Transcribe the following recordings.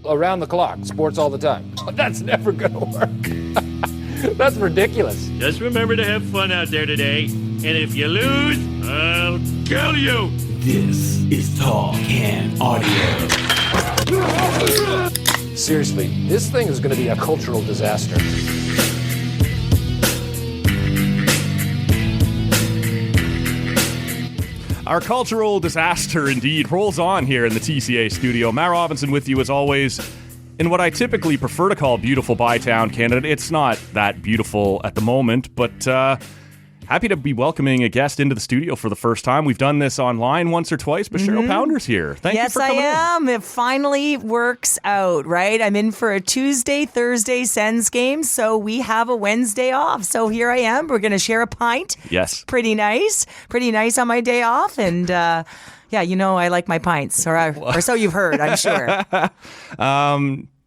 around the clock, sports all the time. That's never going to work. That's ridiculous. Just remember to have fun out there today. And if you lose, I'll kill you. This is Tall Can Audio. Seriously, this thing is going to be a cultural disaster. Our cultural disaster indeed rolls on here in the TCA studio. Matt Robinson with you as always in what I typically prefer to call beautiful Bytown, Canada. It's not that beautiful at the moment, but happy to be welcoming a guest into the studio for the first time. We've done this online once or twice, but Cheryl Pounder's here. Thank you for coming in. Yes, I am. It finally works out, right? I'm in for a Tuesday, Thursday Sens game, so we have a Wednesday off. So here I am. We're going to share a pint. Yes. Pretty nice. Pretty nice on my day off. And yeah, you know I like my pints, or so you've heard, I'm sure.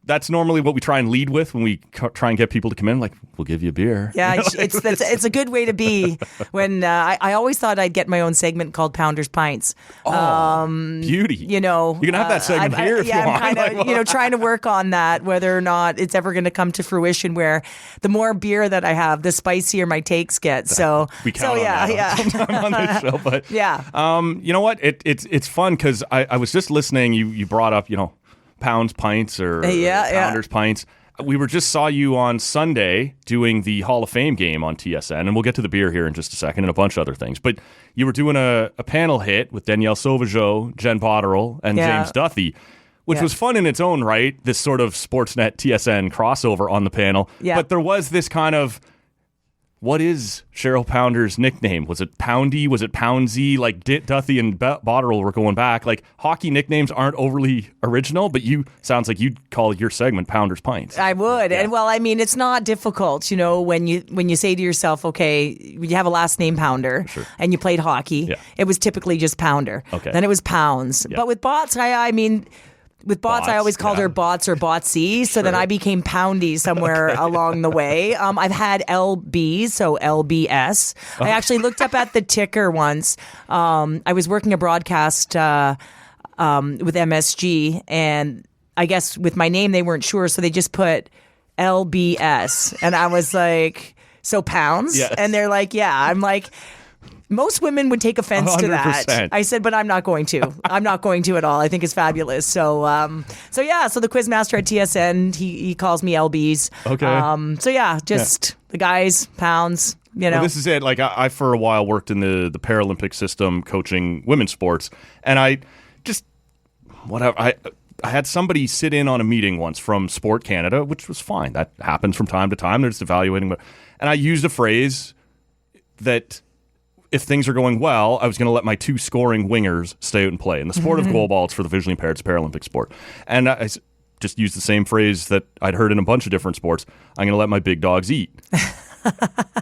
That's normally what we try and lead with when we try and get people to come in. Like, we'll give you a beer. Yeah, it's a good way to be. When I always thought I'd get my own segment called Pounder's Pints. Beauty. You know, you can have that segment here if you want. I'm kind of trying to work on that. Whether or not it's ever going to come to fruition, where the more beer that I have, the spicier my takes get. So we count on that sometime on this show. But yeah, you know what? It's fun because I was just listening. You brought up pounds, pints, or pounders, pints. We saw you on Sunday doing the Hall of Fame game on TSN, and we'll get to the beer here in just a second and a bunch of other things. But you were doing a panel hit with Danielle Sauvageau, Jen Botterill, and James Duthie, which was fun in its own right, this sort of Sportsnet TSN crossover on the panel. Yeah. But there was this kind of, what is Cheryl Pounder's nickname? Was it Poundy? Was it Poundsy? Like Duthie and Botterill were going back. Like, hockey nicknames aren't overly original, but sounds like you'd call your segment Pounder's Pints. I would. Yeah. And well, I mean, it's not difficult, when you say to yourself, okay, you have a last name Pounder, and you played hockey. It was typically just Pounder. Okay. Then it was Pounds. But with Bots, with Bots, I always called her Bots or Botsy, so then I became Poundy somewhere along the way. I've had LBs, so LBS. I actually looked up at the ticker once. I was working a broadcast with MSG, and I guess with my name they weren't sure, so they just put LBS. And I was like, so pounds? Yes. And they're like, yeah. I'm like, most women would take offense to that. 100%. I said, but I'm not going to. I'm not going to at all. I think it's fabulous. So the quizmaster at TSN, he calls me LBs. Okay. The guys, pounds, Well, this is it. Like, I for a while worked in the Paralympic system coaching women's sports, and I had somebody sit in on a meeting once from Sport Canada, which was fine. That happens from time to time. They're just evaluating. And I used a phrase that, if things are going well, I was going to let my two scoring wingers stay out and play. In the sport of goalball, it's for the visually impaired. It's a Paralympic sport. And I just used the same phrase that I'd heard in a bunch of different sports. I'm going to let my big dogs eat.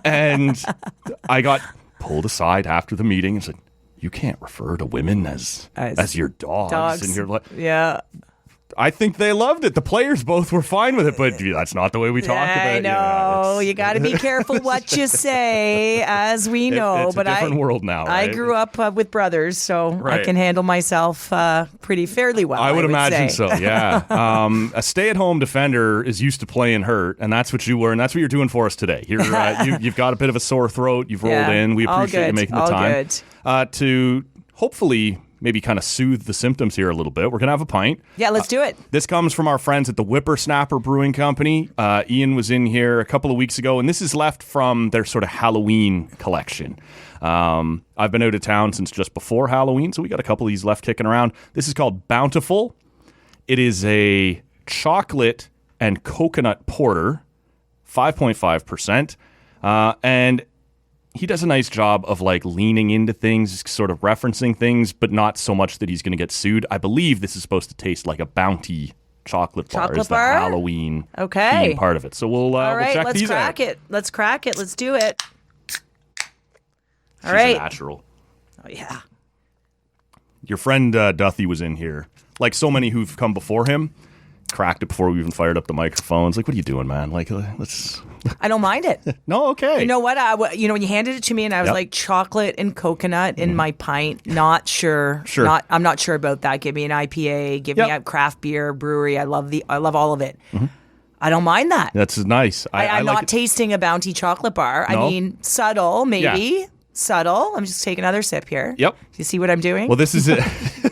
And I got pulled aside after the meeting and said, you can't refer to women as your dogs. And you're like, yeah. I think they loved it. The players both were fine with it, but that's not the way we talked about it. I know. You got to be careful what you say, as we know. It's a different world now, right? I grew up with brothers, so I can handle myself pretty fairly well. I would imagine say. so, yeah. A stay-at-home defender is used to playing hurt, and that's what you were, and that's what you're doing for us today. You've got a bit of a sore throat. You've rolled in. We appreciate you making the time to hopefully maybe kind of soothe the symptoms here a little bit. We're going to have a pint. Yeah, let's do it. This comes from our friends at the Whippersnapper Brewing Company. Ian was in here a couple of weeks ago, and this is left from their sort of Halloween collection. I've been out of town since just before Halloween, so we got a couple of these left kicking around. This is called Bountiful. It is a chocolate and coconut porter, 5.5%. And he does a nice job of like leaning into things, sort of referencing things, but not so much that he's going to get sued. I believe this is supposed to taste like a Bounty chocolate bar. Is the Halloween theme part of it. So we'll check these out. Let's crack it. Let's do it. She's a natural. Oh, yeah. Your friend Duthie was in here. Like so many who've come before him, cracked it before we even fired up the microphones. Like, what are you doing, man? Like, let's. I don't mind it. No, okay. You know what? When you handed it to me, and I was like, chocolate and coconut in my pint. Not sure. Sure. I'm not sure about that. Give me an IPA. Give me a craft beer brewery. I love all of it. I don't mind that. That's nice. I'm like not it. tasting a Bounty chocolate bar. No? I mean, subtle, maybe. Yeah. Subtle. I'm just taking another sip here. Yep. Do you see what I'm doing? Well, this is it.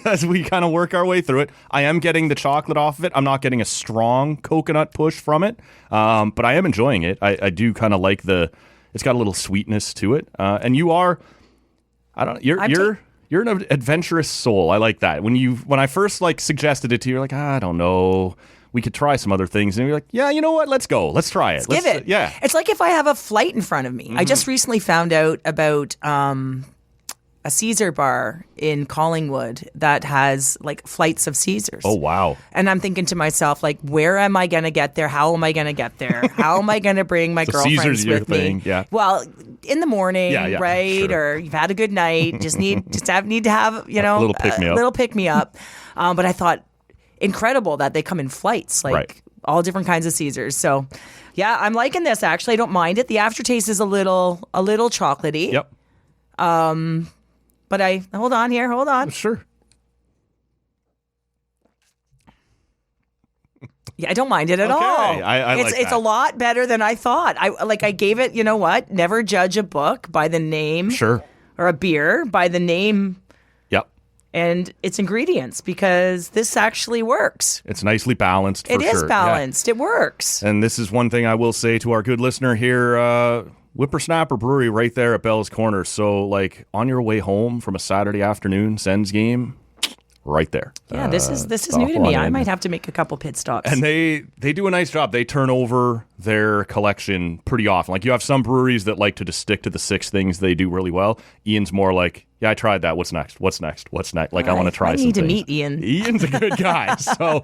As we kind of work our way through it, I am getting the chocolate off of it. I'm not getting a strong coconut push from it, but I am enjoying it. I do kind of like it's got a little sweetness to it. And you are, you're an adventurous soul. I like that. When I first suggested it to you, you're like, I don't know. We could try some other things. And you're like, yeah, you know what? Let's go. Let's try it. Let's give it. Yeah. It's like if I have a flight in front of me. I just recently found out about a Caesar bar in Collingwood that has flights of Caesars. Oh, wow. And I'm thinking to myself, where am I going to get there? How am I going to get there? How am I going to bring my girlfriends Caesar's your with me? thing, yeah. Well, in the morning, right? Sure. Or you've had a good night. Need to have, a little pick-me-up. Little pick-me-up. But I thought, incredible that they come in flights, right. all different kinds of Caesars. So, yeah, I'm liking this. Actually, I don't mind it. The aftertaste is a little chocolatey. Yep. But hold on. Sure. Yeah, I don't mind it at all. I like it's that. a lot better than I thought. I gave it. You know what? Never judge a book by the name. Sure. Or a beer by the name. Yep. And its ingredients, because this actually works. It's nicely balanced, for sure. It is balanced. Yeah. It works. And this is one thing I will say to our good listener here, Whippersnapper Brewery right there at Bell's Corner. So, on your way home from a Saturday afternoon Sens game, right there. Yeah, this is new to me. I might have to make a couple pit stops. And they do a nice job. They turn over their collection pretty often. You have some breweries that like to just stick to the 6 things they do really well. Ian's more like, yeah, I tried that. What's next? I want to try I some need to things. meet Ian. Ian's a good guy. So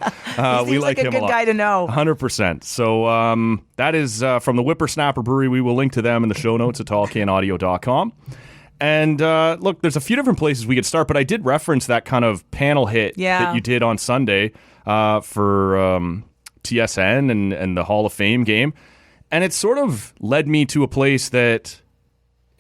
we like him a lot. a good guy to know. 100%. So that is from the Whippersnapper Brewery. We will link to them in the show notes at tallcanaudio.com. And look, there's a few different places we could start, but I did reference that kind of panel hit that you did on Sunday for TSN and the Hall of Fame game. And it sort of led me to a place that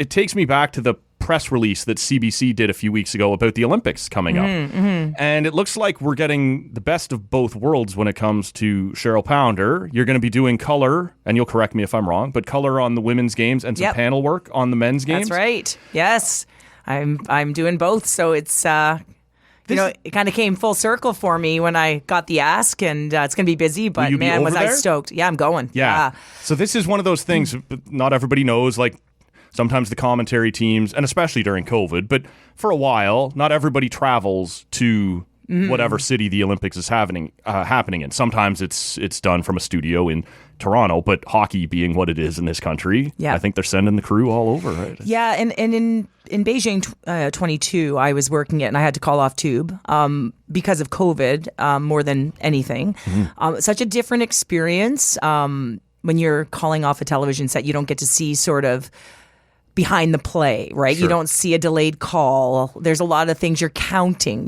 it takes me back to the press release that CBC did a few weeks ago about the Olympics coming up. And it looks like we're getting the best of both worlds when it comes to Cheryl Pounder. You're going to be doing color, and you'll correct me if I'm wrong, but color on the women's games and some panel work on the men's games. That's right. Yes. I'm doing both. So it's it kind of came full circle for me when I got the ask, and it's going to be busy, but man, was I stoked. Yeah, I'm going. Yeah. So this is one of those things not everybody knows, sometimes the commentary teams, and especially during COVID, but for a while, not everybody travels to whatever city the Olympics is happening in. Sometimes it's done from a studio in Toronto, but hockey being what it is in this country, I think they're sending the crew all over, right? Yeah, and in Beijing 22, I was working it, and I had to call off tube because of COVID more than anything. Such a different experience when you're calling off a television set. You don't get to see sort of behind the play, right? Sure. You don't see a delayed call. There's a lot of things you're counting.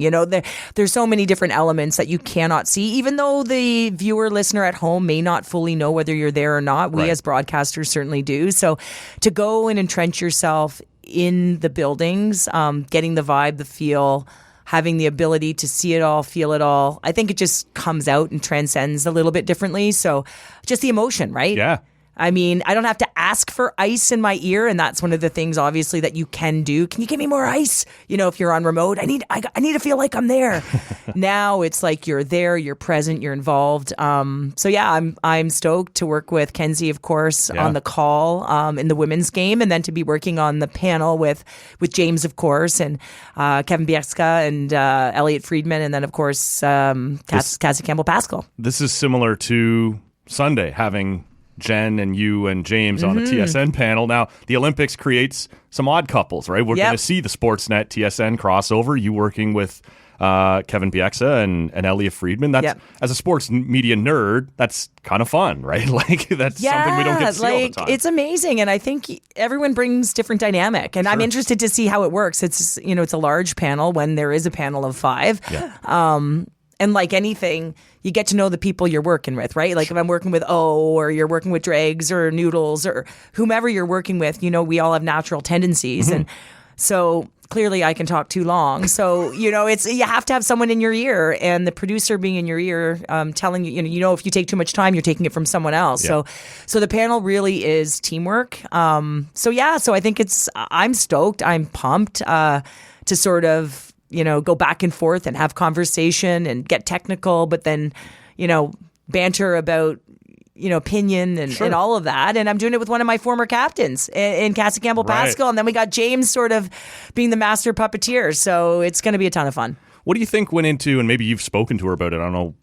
There's so many different elements that you cannot see, even though the viewer, listener at home may not fully know whether you're there or not. We as broadcasters certainly do. So to go and entrench yourself in the buildings, getting the vibe, the feel, having the ability to see it all, feel it all, I think it just comes out and transcends a little bit differently. So just the emotion, right? Yeah. I mean, I don't have to ask for ice in my ear, and that's one of the things, obviously, that you can do. Can you give me more ice? If you're on remote, I need to feel like I'm there. Now it's like you're there, you're present, you're involved. So yeah, I'm stoked to work with Kenzie, of course, on the call in the women's game, and then to be working on the panel with James, of course, and Kevin Bieksa and Elliot Friedman, and then of course Cassie Campbell-Pascal. This is similar to Sunday having Jen and you and James on the TSN panel. Now, the Olympics creates some odd couples, right? We're going to see the Sportsnet TSN crossover. You working with Kevin Bieksa and Elliot Friedman. That's as a sports media nerd, that's kind of fun, right? That's something we don't get to see all the time. It's amazing, and I think everyone brings different dynamic, and I'm interested to see how it works. It's it's a large panel when there is a panel of 5. And like anything, you get to know the people you're working with, right? Like if I'm working with or you're working with Dregs or Noodles or whomever you're working with, we all have natural tendencies. And so clearly I can talk too long. So, you have to have someone in your ear, and the producer being in your ear, telling you, if you take too much time, you're taking it from someone else. Yeah. So the panel really is teamwork. So I think I'm stoked. I'm pumped to sort of, go back and forth and have conversation and get technical, but then, banter about, opinion and all of that. And I'm doing it with one of my former captains in Cassie Campbell Pascal. And then we got James sort of being the master puppeteer. So it's going to be a ton of fun. What do you think went into, and maybe you've spoken to her about it, I don't know,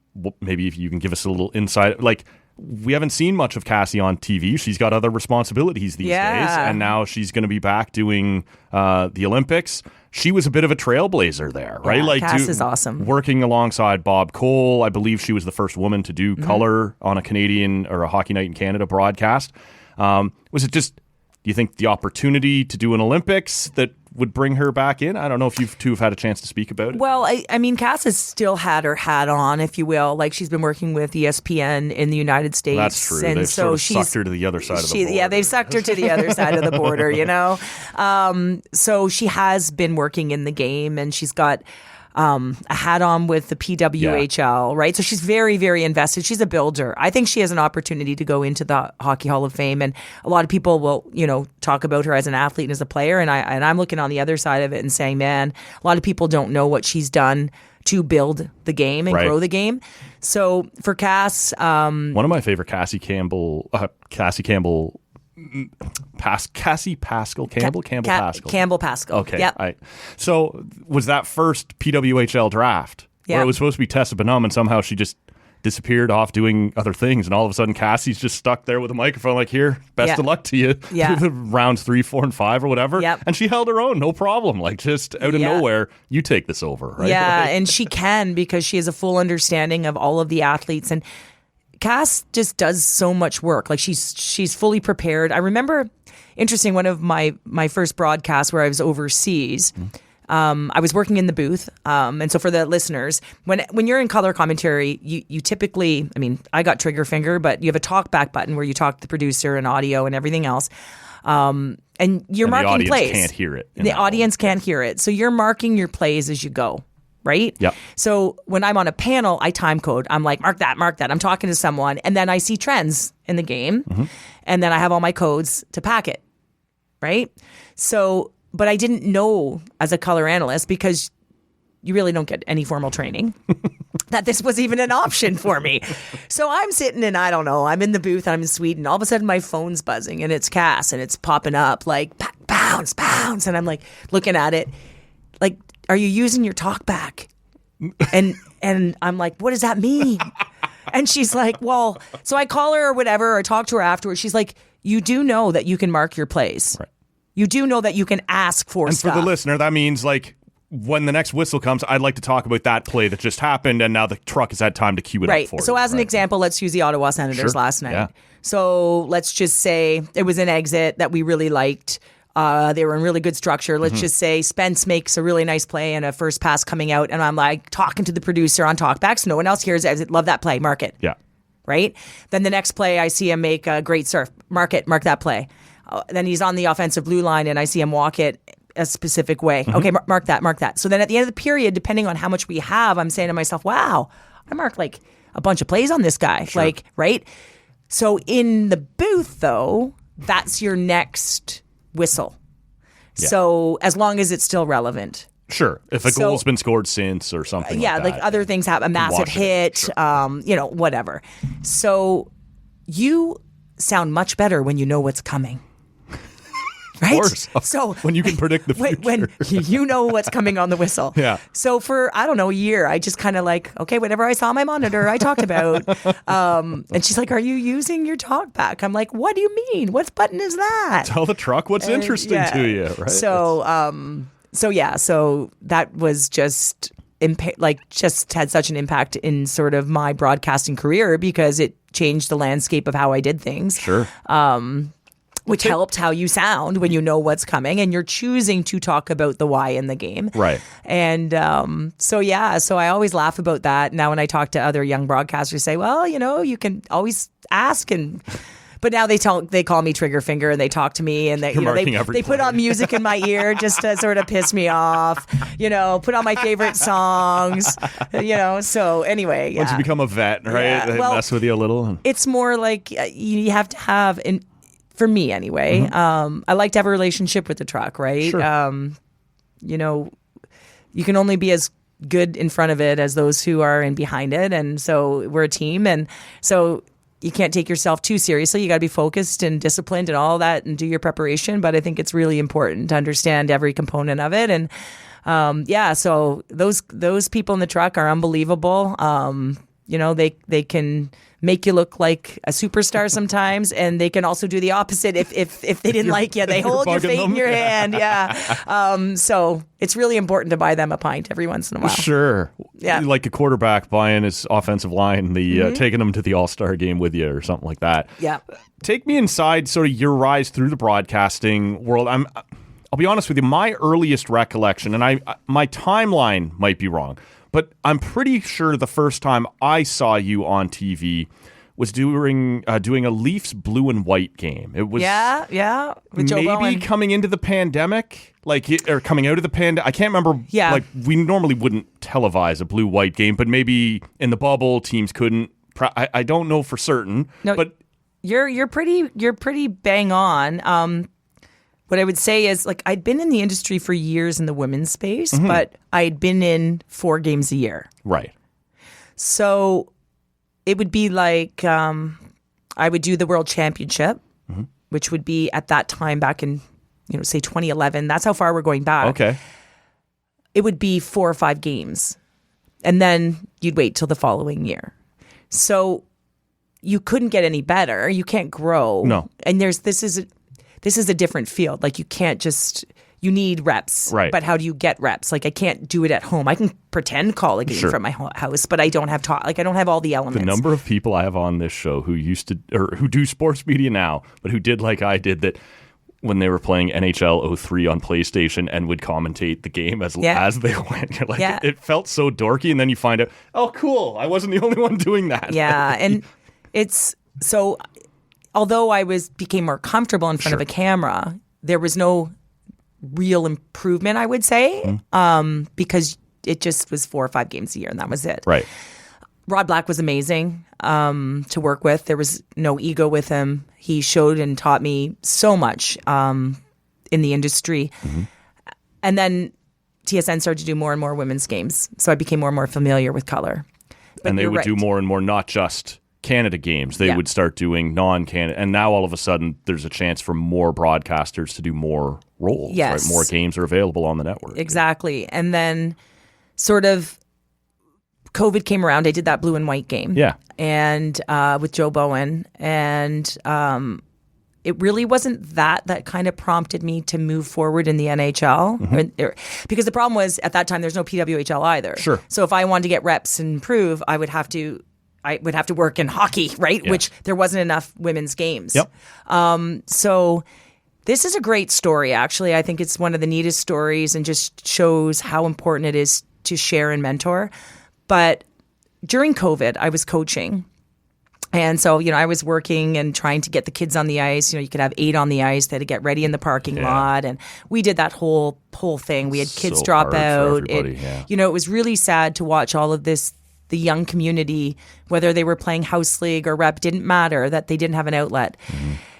maybe if you can give us a little insight, like, we haven't seen much of Cassie on TV. She's got other responsibilities these days, and now she's going to be back doing the Olympics. She was a bit of a trailblazer there, right? Yeah, Cass is awesome. Working alongside Bob Cole. I believe she was the first woman to do color on a Canadian or a Hockey Night in Canada broadcast. Was it just, do you think the opportunity to do an Olympics that would bring her back in? I don't know if you two have had a chance to speak about it. Well, I mean, Cass has still had her hat on, if you will. Like, she's been working with ESPN in the United States. That's true. And they've so sort of sucked her to the other side of the border. Yeah, they've sucked her to the other side of the border, So she has been working in the game, and she's got a hat on with the PWHL, right? So she's very, very invested. She's a builder. I think she has an opportunity to go into the Hockey Hall of Fame, and a lot of people will, talk about her as an athlete and as a player, and I'm looking on the other side of it and saying, man, a lot of people don't know what she's done to build the game and grow the game. So for Cass, one of my favorite Cassie Campbell Pascal. Campbell Pascal. Okay. Yep. So was that first PWHL draft where it was supposed to be Tessa Bonhomme, and somehow she just disappeared off doing other things, and all of a sudden Cassie's just stuck there with a microphone like, here, best of luck to you. Yeah. Rounds 3, 4, and 5 or whatever. Yep. And she held her own, no problem. Like, just out of nowhere, you take this over, right? Yeah, and she can, because she has a full understanding of all of the athletes, and Cass just does so much work. Like, she's fully prepared. I remember, interesting, one of my first broadcasts where I was overseas, I was working in the booth. And so for the listeners, when you're in color commentary, you typically, I mean, I got trigger finger, but you have a talk back button where you talk to the producer and audio and everything else. And you're marking plays. The audience can't hear it. The audience can't hear it. So you're marking your plays as you go. Right? Yep. So when I'm on a panel, I time code. I'm like, mark that. I'm talking to someone. And then I see trends in the game. And then I have all my codes to pack it. Right? So, but I didn't know as a color analyst, because you really don't get any formal training, that this was even an option for me. So I'm sitting and I don't know, I'm in the booth, I'm in Sweden. All of a sudden my phone's buzzing and it's Cass and it's popping up like pounds. And I'm like looking at it like, are you using your talk back? And I'm like, what does that mean? And she's like, well, so I call her or whatever, or talk to her afterwards. She's like, you do know that you can mark your plays. Right. You do know that you can ask for stuff. And for the listener, that means like, when the next whistle comes, I'd like to talk about that play that just happened, and now the truck has had time to cue it up for So you. as an example, let's use the Ottawa Senators last night. Yeah. So let's just say it was an exit that we really liked. They were in really good structure. Let's just say Spence makes a really nice play and a first pass coming out, and I'm like talking to the producer on talkbacks. No one else hears it. Love that play. Mark it. Yeah. Right? Then the next play, I see him make a great surf. Mark it. Mark that play. Then he's on the offensive blue line, and I see him walk it a specific way. Okay, mark that. So then at the end of the period, depending on how much we have, I'm saying to myself, wow, I marked like a bunch of plays on this guy. Sure. Like, right? So in the booth, though, that's your next whistle. Yeah. So as long as it's still relevant. Sure. If a goal's been scored since or something like that. Like other things happen, a massive hit, sure. Whatever. So you sound much better when you know what's coming. Right? Of course. So when you can predict the future. When you know what's coming on the whistle. Yeah. So for, I don't know, a year, I just kind of like, okay, whatever I saw on my monitor, I talked about. And she's like, are you using your talk back? I'm like, what do you mean? What button is that? Tell the truck what's interesting to you, right? So, so that was just, just had such an impact in sort of my broadcasting career, because it changed the landscape of how I did things. Sure. which helped how you sound when you know what's coming and you're choosing to talk about the why in the game. Right. And so I always laugh about that. Now when I talk to other young broadcasters, say, well, you can always ask but now they call me trigger finger and they talk to me and they put on music in my ear just to sort of piss me off, put on my favorite songs, so anyway. Yeah. Once you become a vet, right? They mess with you a little. It's more like you have to have, for me anyway, I like to have a relationship with the truck, right? Sure. You can only be as good in front of it as those who are in behind it. And so we're a team. And so you can't take yourself too seriously. You got to be focused and disciplined and all that and do your preparation. But I think it's really important to understand every component of it. And so those people in the truck are unbelievable. They can make you look like a superstar sometimes, and they can also do the opposite if they didn't like you. They hold your fate in your hand. Yeah. So it's really important to buy them a pint every once in a while. Sure. Yeah. Like a quarterback buying his offensive line, taking them to the All-Star game with you or something like that. Yeah. Take me inside sort of your rise through the broadcasting world. I'll be honest with you, my earliest recollection, and my timeline might be wrong, but I'm pretty sure the first time I saw you on TV was doing a Leafs blue and white game. It was with Joe Bowen. Maybe coming into the pandemic, or coming out of the pandemic. I can't remember. Yeah, like we normally wouldn't televise a blue white game, but maybe in the bubble teams couldn't. I don't know for certain. No, but you're pretty bang on. What I would say is, like, I'd been in the industry for years in the women's space, but I'd been in 4 games a year. Right. So it would be like I would do the World Championship, which would be at that time back in, say 2011. That's how far we're going back. Okay. It would be 4 or 5 games. And then you'd wait till the following year. So you couldn't get any better. You can't grow. No. And this is a different field. Like, you can't just, you need reps. Right. But how do you get reps? Like, I can't do it at home. I can pretend call a game from my house, but I don't have I don't have all the elements. The number of people I have on this show who who do sports media now, but who did like I did that when they were playing NHL 03 on PlayStation and would commentate the game as they went. You're like, it felt so dorky, and then you find out, oh, cool, I wasn't the only one doing that. Yeah, and it's so. Although I became more comfortable in front of a camera, there was no real improvement, I would say, because it just was 4 or 5 games a year, and that was it. Right. Rod Black was amazing to work with. There was no ego with him. He showed and taught me so much in the industry. And then TSN started to do more and more women's games, so I became more and more familiar with color. But and they would do more and more, not just Canada games. They would start doing non-Canada, and now all of a sudden there's a chance for more broadcasters to do more roles. Yes. Right? More games are available on the network. Exactly. And then sort of COVID came around. I did that blue and white game. Yeah. And with Joe Bowen, and it really wasn't that kind of prompted me to move forward in the NHL. Because the problem was, at that time there's no PWHL either. Sure. So if I wanted to get reps and improve, I would have to work in hockey, right? Yeah. Which there wasn't enough women's games. Yep. So this is a great story, actually. I think it's one of the neatest stories and just shows how important it is to share and mentor. But during COVID, I was coaching. And so, I was working and trying to get the kids on the ice. You could have 8 on the ice. They had to get ready in the parking lot. And we did that whole thing. We had kids drop out. It was really sad to watch all of this. The young community, whether they were playing house league or rep, didn't matter, that they didn't have an outlet.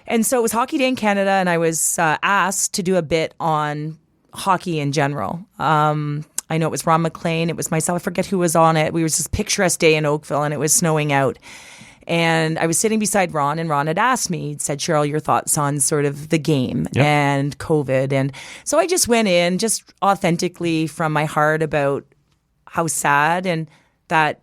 And so it was Hockey Day in Canada, and I was asked to do a bit on hockey in general. I know it was Ron McLean, it was myself, I forget who was on it. We was this picturesque day in Oakville, and it was snowing out. And I was sitting beside Ron, and Ron had asked me, he'd said, Cheryl, your thoughts on sort of the game and COVID. And so I just went in, just authentically from my heart, about how sad and that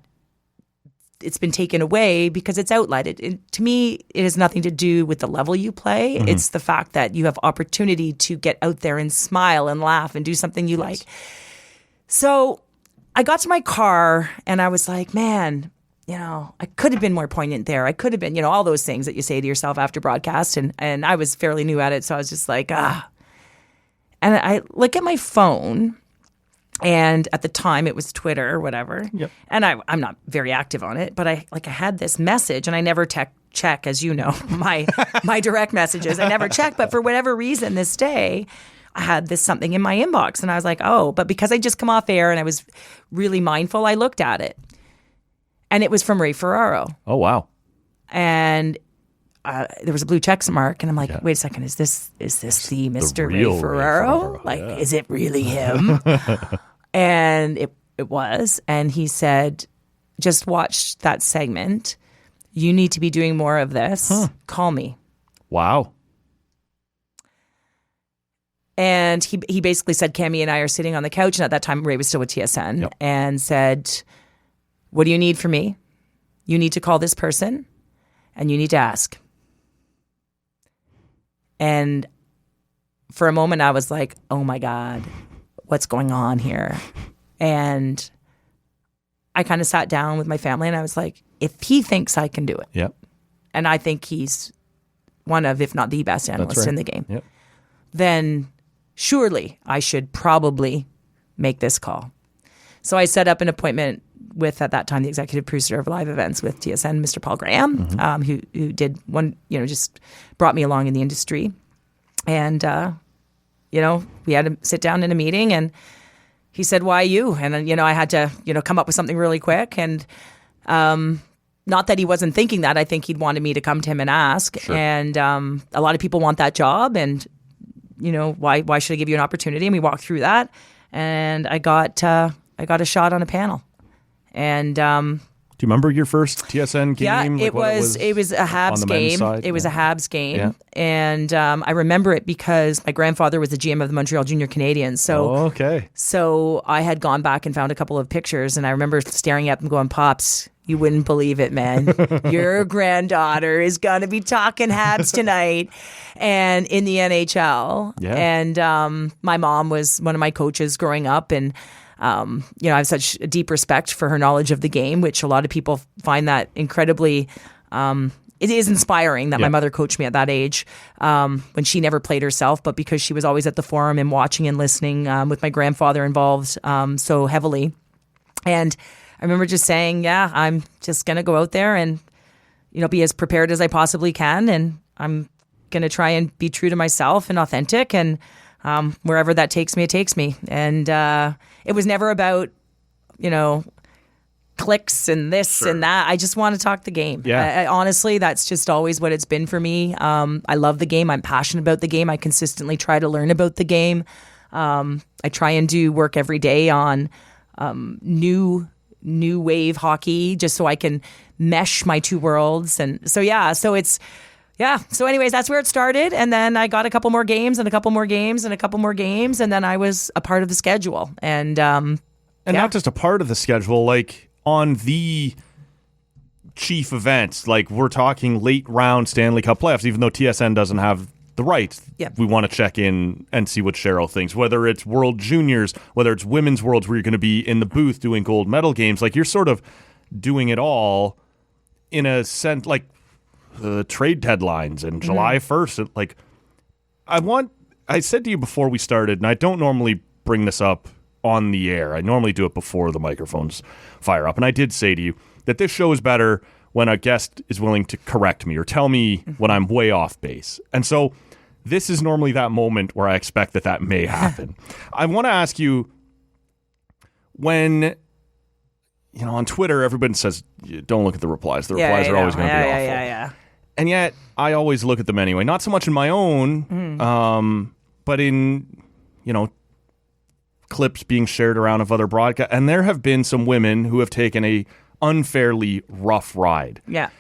it's been taken away because it's outlet. To me, it has nothing to do with the level you play. It's the fact that you have opportunity to get out there and smile and laugh and do something you like. So I got to my car and I was like, man, I could have been more poignant there. I could have been, all those things that you say to yourself after broadcast. And I was fairly new at it. So I was just like, And I look at my phone, and at the time it was Twitter or whatever. Yep. And I'm not very active on it, but I had this message, and I never check, as you know, my direct messages. I never check. But for whatever reason this day, I had this something in my inbox, and I was like, oh, but because I just come off air and I was really mindful, I looked at it. And it was from Ray Ferraro. Oh, wow. And there was a blue check mark, and I'm like, wait a second, is this the Mr. Ray Ferraro? Is it really him? And it was. And he said, just watch that segment. You need to be doing more of this. Huh. Call me. Wow. And he basically said, Cammy and I are sitting on the couch, and at that time Ray was still with TSN, and said, what do you need from me? You need to call this person, and you need to ask. And for a moment I was like, oh my God, what's going on here? And I kind of sat down with my family, and I was like, if he thinks I can do it, yep, and I think he's one of, if not the best analysts in the game, yep, then surely I should probably make this call. So I set up an appointment with, at that time, the executive producer of live events with TSN, Mr. Paul Graham, who did one, just brought me along in the industry. And, we had to sit down in a meeting, and he said, why you? And, I had to, come up with something really quick. And not that he wasn't thinking that. I think he'd wanted me to come to him and ask. Sure. And a lot of people want that job. And, why should I give you an opportunity? And we walked through that. And I got a shot on a panel. And do you remember your first TSN game? Yeah, it was a Habs game. It was a Habs game, and I remember it because my grandfather was the GM of the Montreal Junior Canadiens. So, so I had gone back and found a couple of pictures, and I remember staring at them, going, "Pops, you wouldn't believe it, man. Your granddaughter is gonna be talking Habs tonight, and in the NHL." Yeah. And my mom was one of my coaches growing up, and. I have such a deep respect for her knowledge of the game, which a lot of people find that incredibly, it is inspiring that my mother coached me at that age when she never played herself, but because she was always at the forum and watching and listening with my grandfather involved so heavily. And I remember just saying, I'm just going to go out there and, be as prepared as I possibly can. And I'm going to try and be true to myself and authentic, and wherever that takes me, it takes me. And it was never about, clicks and this and that. I just want to talk the game. Yeah. Honestly, that's just always what it's been for me. I love the game. I'm passionate about the game. I consistently try to learn about the game. I try and do work every day on new wave hockey, just so I can mesh my two worlds. And so, so anyways, that's where it started. And then I got a couple more games and a couple more games and a couple more games. And then I was a part of the schedule. And not just a part of the schedule, like on the chief events, like we're talking late round Stanley Cup playoffs, even though TSN doesn't have the rights. Yep. We want to check in and see what Cheryl thinks, whether it's World Juniors, whether it's Women's Worlds, where you're going to be in the booth doing gold medal games. Like you're sort of doing it all in a sense, like the trade deadlines and July 1st. Like I said to you before we started, and I don't normally bring this up on the air. I normally do it before the microphones fire up. And I did say to you that this show is better when a guest is willing to correct me or tell me when I'm way off base. And so this is normally that moment where I expect that may happen. I want to ask you, when on Twitter, everybody says, don't look at the replies. The replies are always going to be awful. Yeah. And yet, I always look at them anyway. Not so much in my own, but in, clips being shared around of other broadcasts. And there have been some women who have taken a unfairly rough ride. Yeah.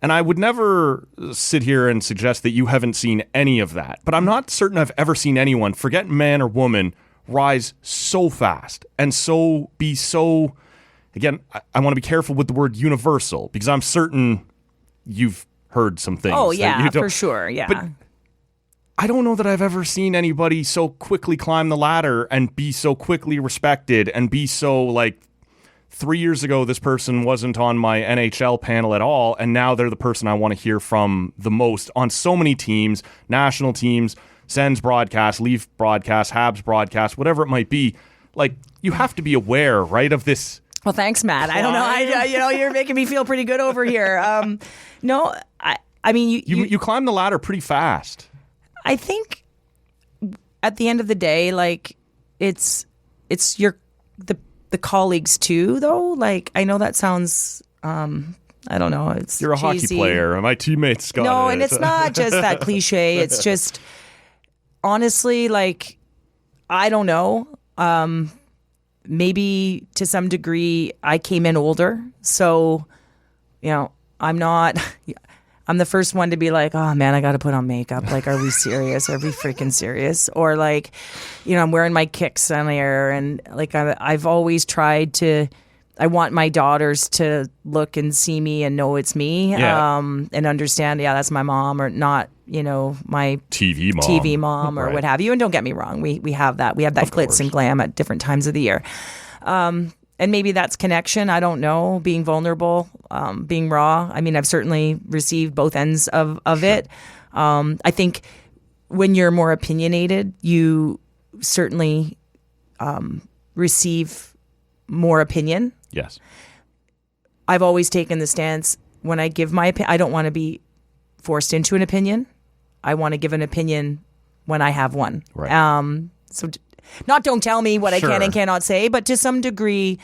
And I would never sit here and suggest that you haven't seen any of that. But I'm not certain I've ever seen anyone, forget man or woman, rise so fast and be so... Again, I want to be careful with the word universal, because I'm certain you've heard some things. Oh, yeah, for sure, yeah. But I don't know that I've ever seen anybody so quickly climb the ladder and be so quickly respected and be so, 3 years ago, this person wasn't on my NHL panel at all, and now they're the person I want to hear from the most on so many teams, national teams, Sens broadcast, Leaf broadcast, Habs broadcast, whatever it might be. Like, you have to be aware, right, of this. Well, thanks, Matt. I don't know. You're making me feel pretty good over here. No, I mean, you climb the ladder pretty fast. I think at the end of the day, like, it's the colleagues too, though. Like, I know that sounds, I don't know. You're a cheesy. hockey player, and my teammates got it. No, and it's not just that cliche. It's just, honestly, like, I don't know. Maybe to some degree I came in older. So, I'm the first one to be like, oh man, I got to put on makeup. Like, are we serious? Are we freaking serious? Or like, I'm wearing my kicks on air, and like I've always tried to. I want my daughters to look and see me and know it's me, and understand. Yeah, that's my mom, or not. My TV mom, or right. what have you. And don't get me wrong, we have that. We have that glitz and glam at different times of the year. And maybe that's connection. I don't know. Being vulnerable, being raw. I mean, I've certainly received both ends of it. I think when you're more opinionated, you certainly receive more opinion. Yes. I've always taken the stance when I give my opinion, I don't want to be forced into an opinion. I want to give an opinion when I have one. Right. So don't tell me what Sure. I can and cannot say, but to some degree,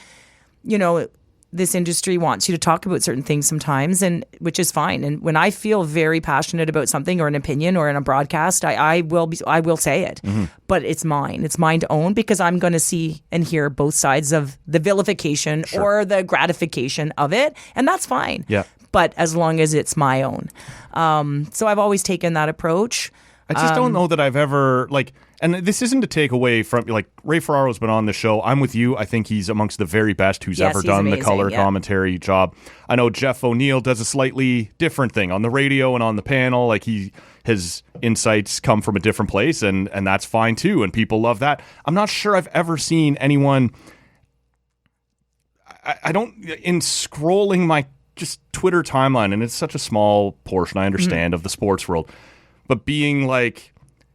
this industry wants you to talk about certain things sometimes, and which is fine. And when I feel very passionate about something or an opinion or in a broadcast, I will say it. Mm-hmm. But it's mine. It's mine to own, because I'm going to see and hear both sides of the vilification or the gratification of it, and that's fine. Yeah. But as long as it's my own. So I've always taken that approach. I just don't know that I've ever, like, and this isn't to take away from, like, Ray Ferraro's been on the show. I'm with you. I think he's amongst the very best who's ever done amazing, the color commentary job. I know Jeff O'Neill does a slightly different thing on the radio and on the panel. Like, his insights come from a different place, and that's fine too, and people love that. I'm not sure I've ever seen anyone, I don't, in scrolling my just Twitter timeline, and it's such a small portion, I understand, of the sports world, but being like,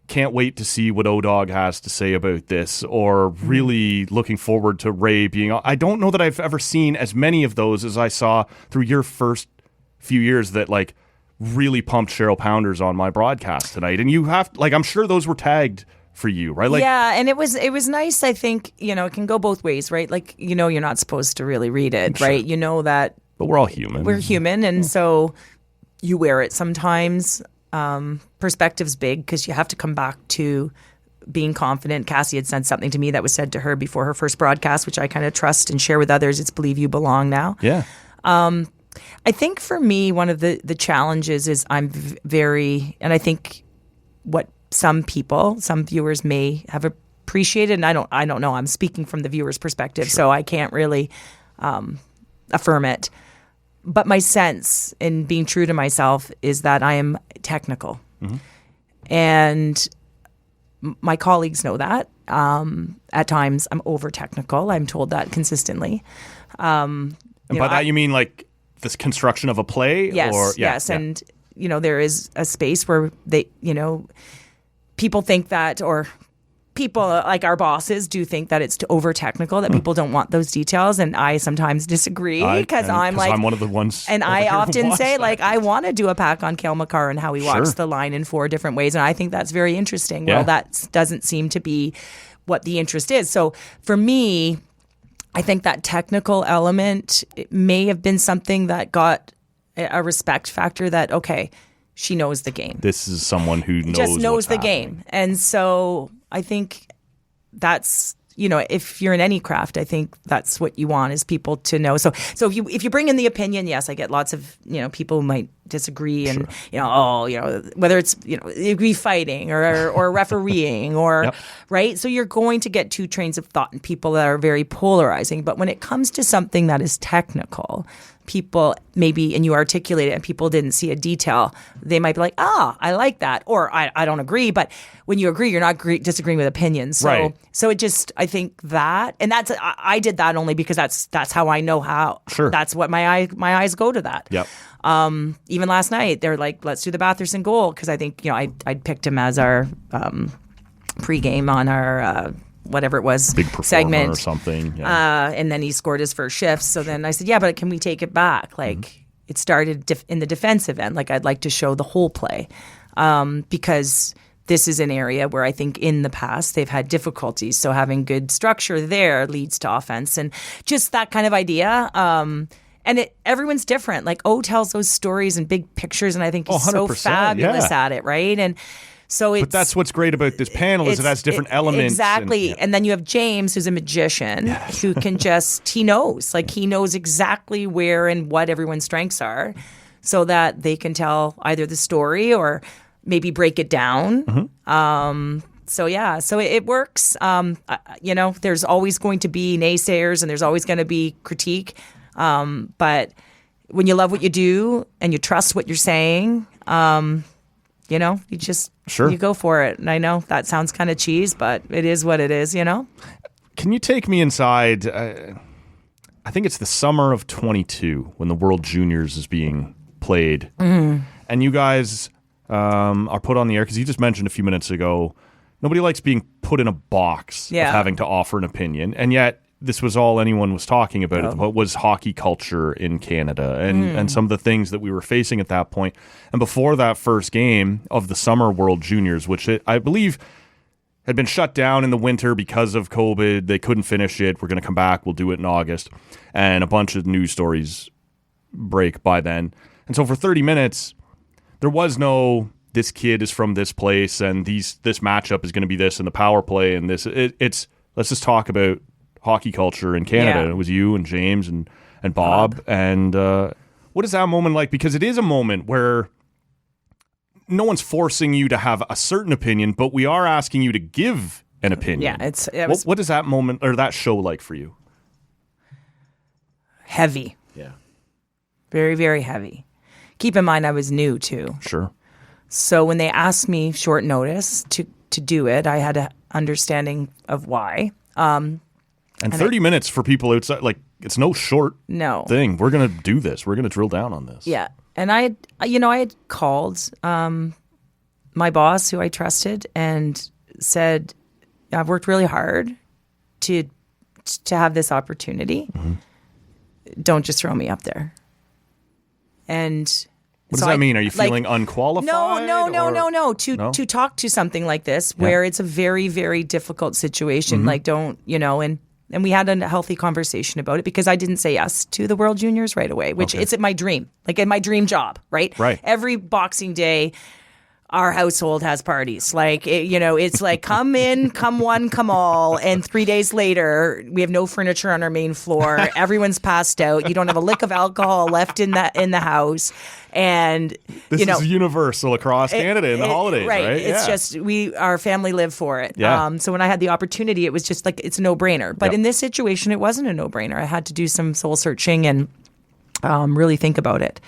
can't wait to see what O-Dog has to say about this, or really looking forward to Ray being... I don't know that I've ever seen as many of those as I saw through your first few years that, like, really pumped Cheryl Pounders on my broadcast tonight. And you have... Like, I'm sure those were tagged for you, right? Like, yeah, and it was nice. I think, it can go both ways, right? Like, you're not supposed to really read it, Sure. right? You know that... But we're all human. We're human, and so you wear it sometimes. Perspective's big, because you have to come back to being confident. Cassie had said something to me that was said to her before her first broadcast, which I kind of trust and share with others. It's believe you belong now. Yeah. I think for me, one of the challenges is I'm very, and I think what some viewers may have appreciated, and I don't know. I'm speaking from the viewer's perspective, so I can't really affirm it. But my sense in being true to myself is that I am technical. Mm-hmm. And my colleagues know that. At times I'm over technical. I'm told that consistently. And by that you mean like this construction of a play? Yes, or, yes. And, there is a space where they, people think that, or people like our bosses do think that it's over technical, that people don't want those details, and I sometimes disagree, because I'm one of the ones, and I often say that. Like, I want to do a pack on Cale Makar and how he walks the line in 4 different ways, and I think that's very interesting. Yeah. Well, that doesn't seem to be what the interest is. So for me, I think that technical element, it may have been something that got a respect factor, that okay, she knows the game. This is someone who knows the game. And so I think that's, if you're in any craft, I think that's what you want, is people to know. So if you bring in the opinion, yes, I get lots of, people who might disagree and, whether it's, agree fighting or refereeing or, Yep. right? So you're going to get two trains of thought and people that are very polarizing. But when it comes to something that is technical, people maybe, and you articulate it and people didn't see a detail, they might be like, I like that. Or I don't agree. But when you agree, you're not disagreeing with opinions. So, Right. so it just, I think that, and that's, I did that only because that's how I know how, Sure. that's what my eyes go to that. Yep. Even last night, they're like, let's do the Batherson goal. Cause I think, I'd picked him as our, pregame on our, whatever it was, Big performer segment or something. Yeah. and then he scored his first shift. So then I said, yeah, but can we take it back? Like it started in the defensive end. Like I'd like to show the whole play because this is an area where I think in the past they've had difficulties. So having good structure there leads to offense and just that kind of idea. And everyone's different. Like O tells those stories and big pictures, and I think he's so 100%, fabulous yeah. at it, right? And so it's, But that's what's great about this panel is it has different elements. Exactly. And then you have James, who's a magician, who can he knows exactly where and what everyone's strengths are so that they can tell either the story or maybe break it down. So it works. There's always going to be naysayers and there's always going to be critique. But when you love what you do and you trust what you're saying, you just, you go for it. And I know that sounds kind of cheese, but it is what it is, Can you take me inside? I think it's the summer of 22 when the World Juniors is being played. And you guys are put on the air because you just mentioned a few minutes ago, nobody likes being put in a box of having to offer an opinion. And yet this was all anyone was talking about. What was hockey culture in Canada and some of the things that we were facing at that point. And before that first game of the Summer World Juniors, which I believe had been shut down in the winter because of COVID. They couldn't finish it. We're going to come back. We'll do it in August. And a bunch of news stories break by then. And so for 30 minutes, there was no, this kid is from this place and this matchup is going to be this and the power play and this. It's let's just talk about hockey culture in Canada. Yeah. And it was you and James and Bob. And what is that moment like? Because it is a moment where no one's forcing you to have a certain opinion, but we are asking you to give an opinion. Yeah, what is that moment or that show like for you? Heavy. Yeah. Very, very heavy. Keep in mind, I was new too. Sure. So when they asked me short notice to do it, I had an understanding of why. And 30 minutes for people outside, like it's no short thing. We're going to do this. We're going to drill down on this. Yeah. And I had called my boss, who I trusted, and said, I've worked really hard to have this opportunity. Mm-hmm. Don't just throw me up there. And what does that mean? Are you feeling unqualified? No. To talk to something like this, where it's a very, very difficult situation, like and we had a healthy conversation about it because I didn't say yes to the World Juniors right away, which it's my dream, like in my dream job, right? Right. Every Boxing Day, our household has parties. Like, it's like come in, come one, come all. And 3 days later, we have no furniture on our main floor. Everyone's passed out. You don't have a lick of alcohol left in the house. And this is universal across Canada in the holidays, right? It's just our family live for it. Yeah. So when I had the opportunity, it was just like it's a no-brainer. But in this situation, it wasn't a no-brainer. I had to do some soul searching and really think about it.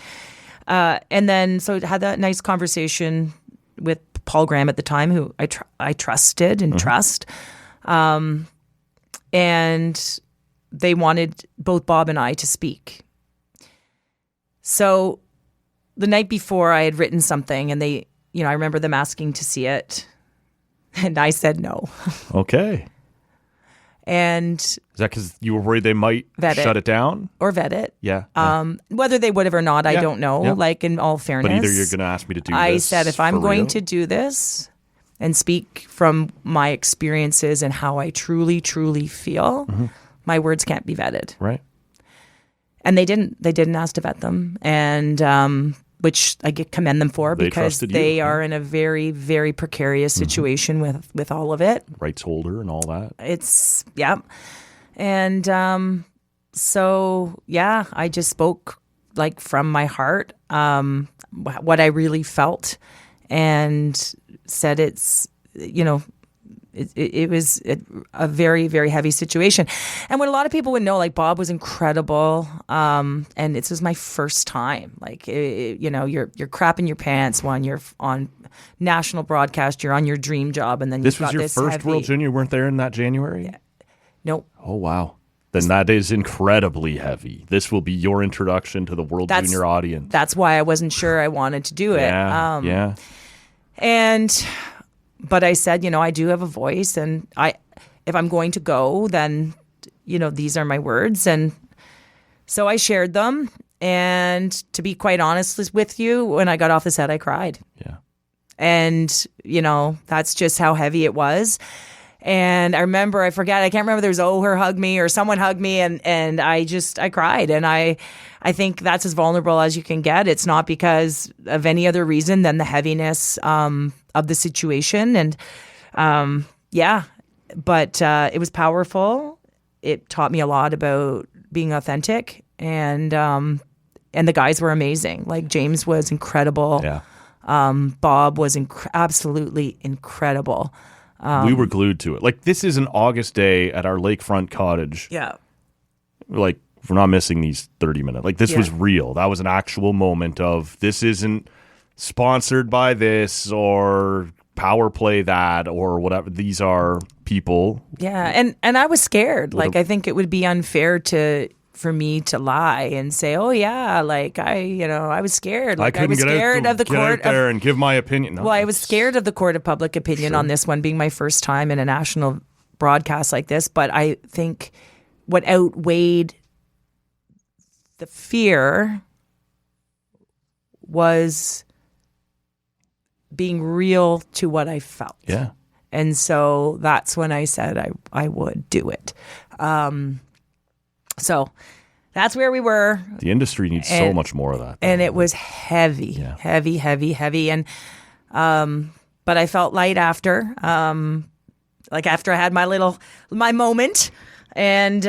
And then so I had that nice conversation with Paul Graham at the time, who I trusted and trust. And they wanted both Bob and I to speak. So the night before, I had written something, and they, I remember them asking to see it, and I said no. Okay. And is that because you were worried they might shut it down? Or vet it. Yeah. Whether they would have or not, I don't know. Yeah. Like, in all fairness. But either you're going to ask me to do this. I said, if I'm going to do this and speak from my experiences and how I truly, truly feel, my words can't be vetted. Right. And they didn't. They didn't ask to vet them, and which I commend them for because they are in a very, very precarious situation with all of it. Rights holder and all that. It's and so I just spoke like from my heart. what I really felt and said it was a very, very heavy situation. And what a lot of people would know, like Bob was incredible. And this was my first time. Like, you're crapping your pants when you're on national broadcast, you're on your dream job. And then this was your first World Junior. You weren't there in that January? Yeah. Nope. Oh, wow. Then that is incredibly heavy. This will be your introduction to the World Junior audience. That's why I wasn't sure I wanted to do it. Yeah. But I said, I do have a voice, and if I'm going to go, then, these are my words. And so I shared them. And to be quite honest with you, when I got off the set, I cried. Yeah. And, that's just how heavy it was. And I remember, I can't remember, there was her hugged me or someone hugged me, and I cried. And I think that's as vulnerable as you can get. It's not because of any other reason than the heaviness of the situation. And but it was powerful. It taught me a lot about being authentic, and the guys were amazing. Like James was incredible. Yeah. Bob was absolutely incredible. We were glued to it. Like, this is an August day at our lakefront cottage. Yeah. Like, we're not missing these 30 minutes. Like, this was real. That was an actual moment of, this isn't sponsored by this or power play that or whatever. These are people. Yeah. And I was scared. Like, I think it would be unfair for me to lie and say, oh yeah, like I was scared. Like I was scared of the court out there and give my opinion. No, well, I was scared of the court of public opinion on this one, being my first time in a national broadcast like this. But I think what outweighed the fear was being real to what I felt. Yeah. And so that's when I said I would do it. So that's where we were. The industry needs so much more of that. And it was heavy, heavy. And, but I felt light after, like after I had my moment, and,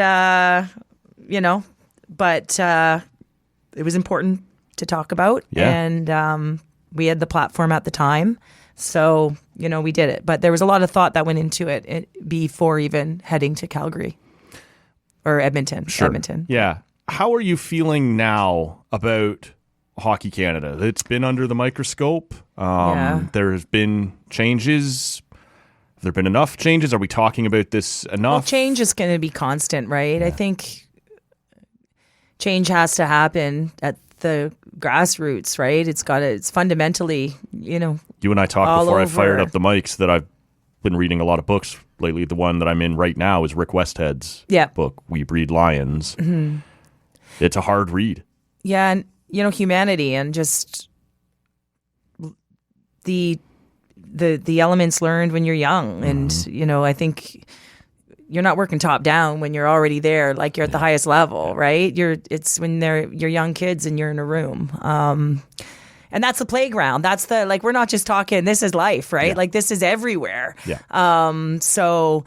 but it was important to talk about. Yeah. And we had the platform at the time. So, we did it. But there was a lot of thought that went into it before even heading to Calgary. Or Edmonton. Sure. Edmonton. Yeah. How are you feeling now about Hockey Canada? It's been under the microscope. There's been changes. Have there been enough changes? Are we talking about this enough? Well, change is going to be constant, right? Yeah. I think change has to happen at the grassroots, right? It's fundamentally, You and I talked before I fired up the mics that I've been reading a lot of books lately. The one that I'm in right now is Rick Westhead's book, We Breed Lions. Mm-hmm. It's a hard read. Yeah, and humanity and just the elements learned when you're young, and I think you're not working top down when you're already there, like you're at the highest level, right? It's when you're young kids and you're in a room. And that's the playground. That's we're not just talking, this is life, right? Yeah. Like this is everywhere. Yeah. So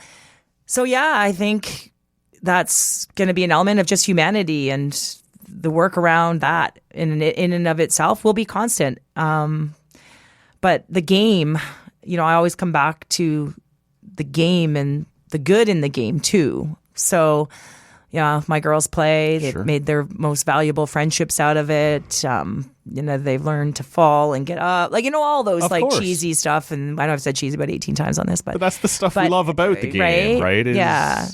yeah, I think that's going to be an element of just humanity, and the work around that in and of itself will be constant. But the game, I always come back to the game and the good in the game too. So, my girls play. They've made their most valuable friendships out of it. They've learned to fall and get up. All those cheesy stuff. And I know I've said cheesy about 18 times on this, but that's the stuff we love about the game, right? Yeah.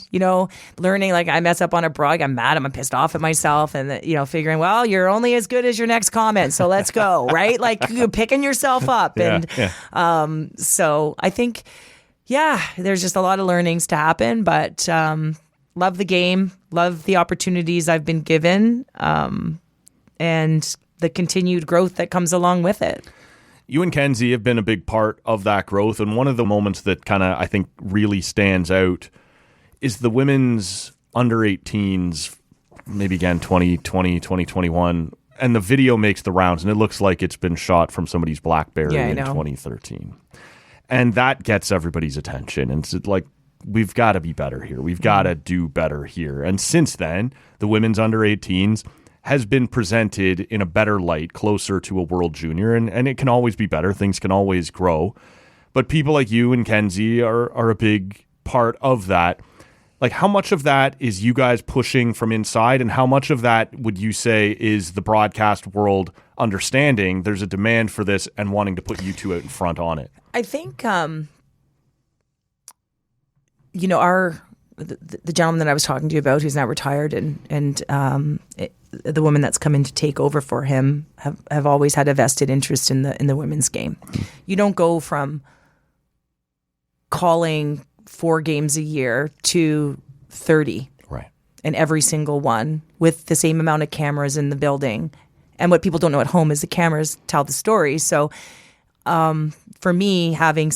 Learning, I mess up on a broad, I'm mad, I'm pissed off at myself, and figuring, well, you're only as good as your next comment, so let's go, right? Like you're picking yourself up. So I think, there's just a lot of learnings to happen, but love the game, love the opportunities I've been given, and the continued growth that comes along with it. You and Kenzie have been a big part of that growth, and one of the moments that kind of, I think, really stands out is the women's under 18s, maybe again 2020, 2021, and the video makes the rounds, and it looks like it's been shot from somebody's BlackBerry in 2013. And that gets everybody's attention, and it's like, we've got to be better here. We've got to do better here. And since then, the women's under 18s has been presented in a better light, closer to a World Junior, and it can always be better. Things can always grow. But people like you and Kenzie are a big part of that. Like, how much of that is you guys pushing from inside, and how much of that would you say is the broadcast world understanding there's a demand for this and wanting to put you two out in front on it? I think, the gentleman that I was talking to you about, who's now retired, and the woman that's come in to take over for him have always had a vested interest in the women's game. You don't go from calling 4 games a year to 30, right? And every single one with the same amount of cameras in the building. And what people don't know at home is the cameras tell the story. So, for me, having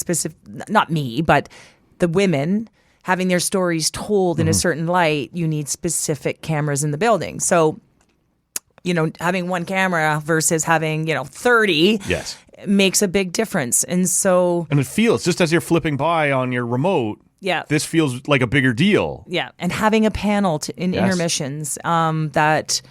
not me, but the women having their stories told in a certain light, you need specific cameras in the building. So, having one camera versus having, 30 yes, makes a big difference. And it feels, just as you're flipping by on your remote, this feels like a bigger deal. Yeah. And having a panel in intermissions that,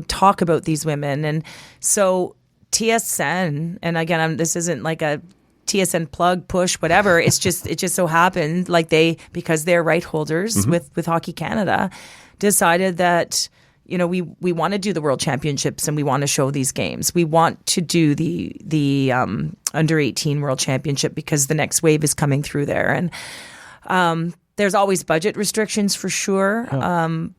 talk about these women. And so TSN, and again, this isn't like a TSN plug, push, whatever. It just so happened, like because they're right holders with Hockey Canada, decided that, we want to do the World Championships and we want to show these games. We want to do the under 18 World Championship because the next wave is coming through there. And there's always budget restrictions for sure.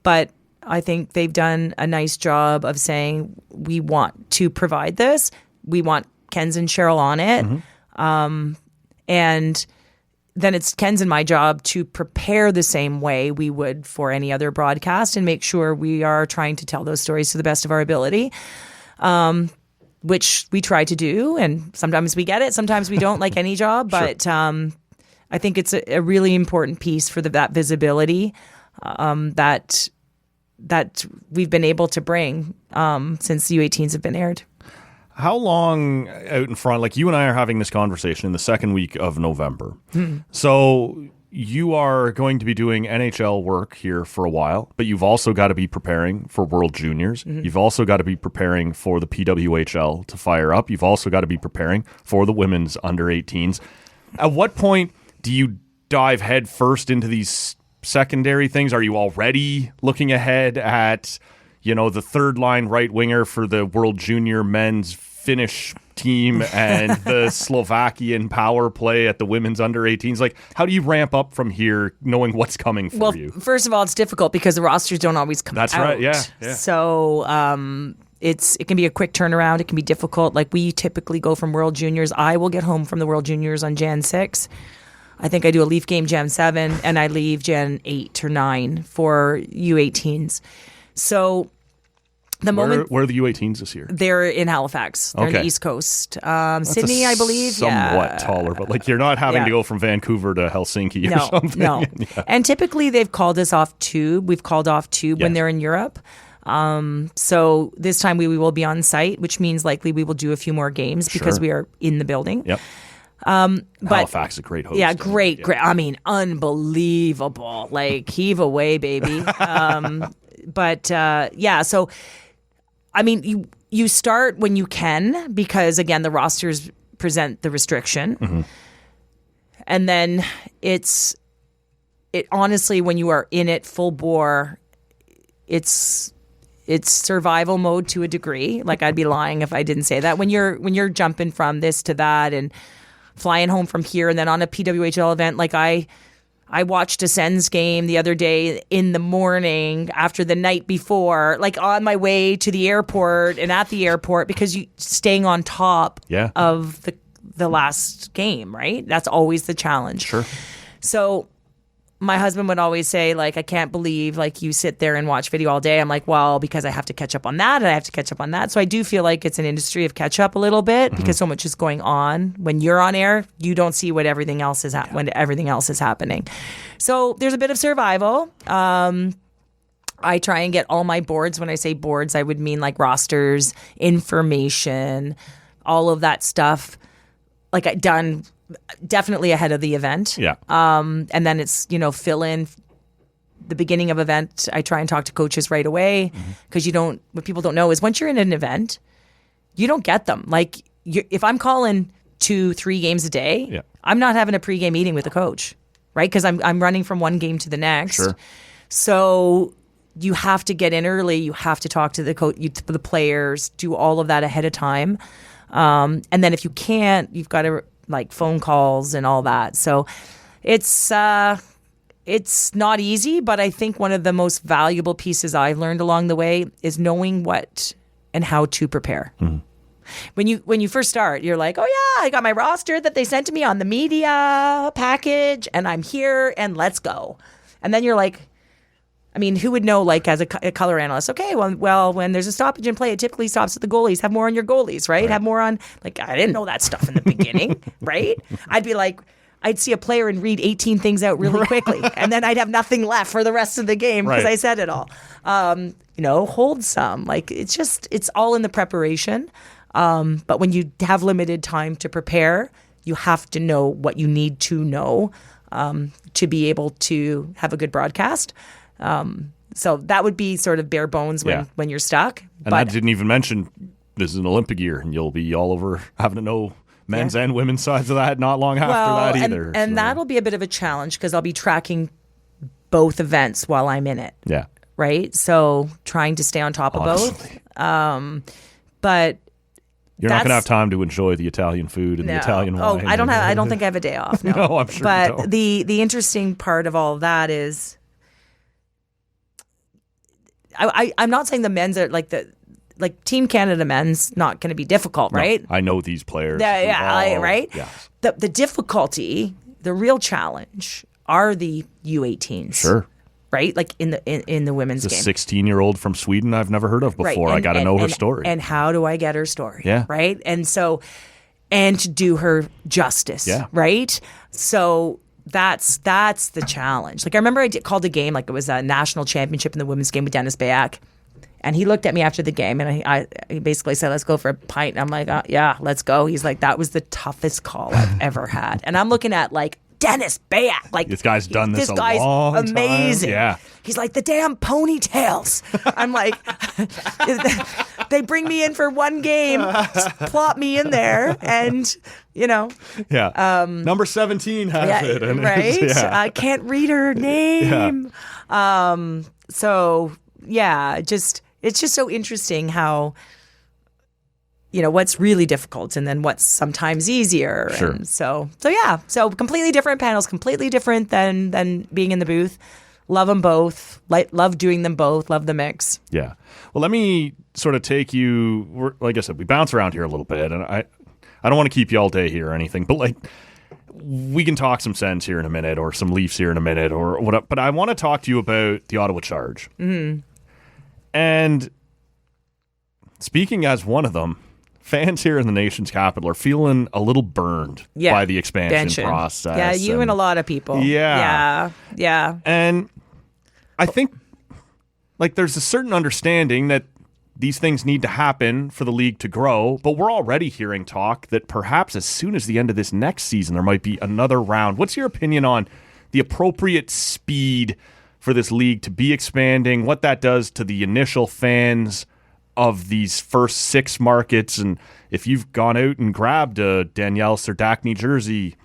But I think they've done a nice job of saying, we want to provide this. We want Ken's and Cheryl on it. And then it's Ken's and my job to prepare the same way we would for any other broadcast and make sure we are trying to tell those stories to the best of our ability, which we try to do. And sometimes we get it, sometimes we don't, like any job. But I think it's a really important piece for that visibility that we've been able to bring since the U18s have been aired. How long out in front, like you and I are having this conversation in the second week of November. So you are going to be doing NHL work here for a while, but you've also got to be preparing for World Juniors. You've also got to be preparing for the PWHL to fire up. You've also got to be preparing for the women's under 18s. At what point do you dive head first into these secondary things? Are you already looking ahead at, the third line right winger for the World Junior men's Finnish team and the Slovakian power play at the women's under 18s? Like, how do you ramp up from here knowing what's coming for you? Well, first of all, it's difficult because the rosters don't always come out. That's right, yeah. So it can be a quick turnaround. It can be difficult. Like, we typically go from World Juniors. I will get home from the World Juniors on Jan 6. I think I do a Leaf game Jan 7, and I leave Jan 8 or 9 for U18s. So where are the U18s this year? They're in Halifax. They're on the East Coast. Sydney, I believe. Somewhat taller, but like you're not having to go from Vancouver to Helsinki or something. No. And typically they've called us off tube. We've called off tube when they're in Europe. So this time we will be on site, which means likely we will do a few more games because we are in the building. Yep. But Halifax is a great host. Yeah, great. I mean, unbelievable. Like, heave away, baby. So, I mean, you start when you can because, again, the rosters present the restriction. And then it honestly, when you are in it full bore, it's survival mode to a degree. Like, I'd be lying if I didn't say that. When you're jumping from this to that and flying home from here and then on a PWHL event, like I watched a Sens game the other day in the morning after the night before, like on my way to the airport and at the airport, because you staying on top of the last game, right? That's always the challenge. Sure. So my husband would always say, like, I can't believe, like, you sit there and watch video all day. I'm like, well, because I have to catch up on that and I have to catch up on that. So I do feel like it's an industry of catch up a little bit because so much is going on. When you're on air, you don't see what everything else is when everything else is happening. So there's a bit of survival. I try and get all my boards. When I say boards, I would mean like rosters, information, all of that stuff. Like, I done definitely ahead of the event. Yeah. And then it's, fill in the beginning of event, I try and talk to coaches right away because what people don't know is once you're in an event, you don't get them. Like if I'm calling 2-3 games a day, I'm not having a pregame meeting with the coach, right? Because I'm running from one game to the next. Sure. So you have to get in early. You have to talk to the players, do all of that ahead of time. And then if you can't, you've got to like phone calls and all that. So it's not easy, but I think one of the most valuable pieces I've learned along the way is knowing what and how to prepare. When you first start, you're like, oh yeah, I got my roster that they sent to me on the media package and I'm here and let's go. And then you're like, I mean, who would know, like, as a color analyst, okay, well, when there's a stoppage in play, it typically stops at the goalies. Have more on your goalies, right? Have more on, like, I didn't know that stuff in the beginning, right? I'd be like, I'd see a player and read 18 things out really quickly, and then I'd have nothing left for the rest of the game because I said it all. Hold some. Like, it's all in the preparation. But when you have limited time to prepare, you have to know what you need to know to be able to have a good broadcast. So that would be sort of bare bones when you're stuck. And I didn't even mention this is an Olympic year, and you'll be all over having to know men's and women's sides of that not long after that either. And that'll be a bit of a challenge because I'll be tracking both events while I'm in it. Yeah. Right? So trying to stay on top of both. But you're not going to have time to enjoy the Italian food and the Italian wine. I don't think I have a day off. No, no I'm sure you don't. But the interesting part of all of that is I'm not saying the men's are like Team Canada men's not going to be difficult, right? No, I know these players. Right? Yes. The difficulty, the real challenge are the U18s. Sure. Right? Like in the women's game. The 16-year-old from Sweden I've never heard of before. Right. I got to know her story. And how do I get her story? Yeah. Right? And to do her justice. Yeah. Right? So that's the challenge. Like I remember called a game, like it was a national championship in the women's game with Dennis Bayak. And he looked at me after the game and I basically said, let's go for a pint. And I'm like, yeah, let's go. He's like, that was the toughest call I've ever had. And I'm looking at like Dennis Bayak. Like this guy's done this a guy's long time. Amazing. Yeah. He's like, the damn ponytails. I'm like, they bring me in for one game, plop me in there, and Yeah. Number 17 has it. And right? I can't read her name. Yeah. So yeah, it's just so interesting how what's really difficult and then what's sometimes easier. Sure. And so completely different panels, completely different than being in the booth. Love them both. Love doing them both. Love the mix. Yeah. Well, let me sort of take you. Like I said, we bounce around here a little bit, and I don't want to keep you all day here or anything, but like we can talk some Sens here in a minute, or some Leafs here in a minute, or what. But I want to talk to you about the Ottawa Charge. Mm-hmm. And speaking as one of them, fans here in the nation's capital are feeling a little burned by the expansion process. Yeah, you and a lot of people. Yeah. And I think like there's a certain understanding that these things need to happen for the league to grow, but we're already hearing talk that perhaps as soon as the end of this next season, there might be another round. What's your opinion on the appropriate speed for this league to be expanding, what that does to the initial fans of these first 6 markets? And if you've gone out and grabbed a Danielle Serdachny jersey,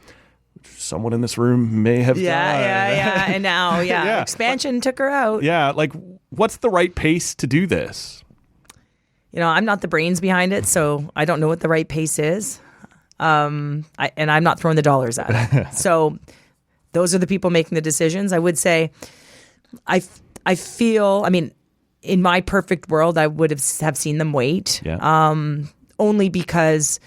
someone in this room may have done. And now, expansion took her out. Yeah, like what's the right pace to do this? I'm not the brains behind it, so I don't know what the right pace is. And I'm not throwing the dollars at it. So those are the people making the decisions. I would say I feel, I mean, in my perfect world, I would have seen them wait. Yeah. Only because,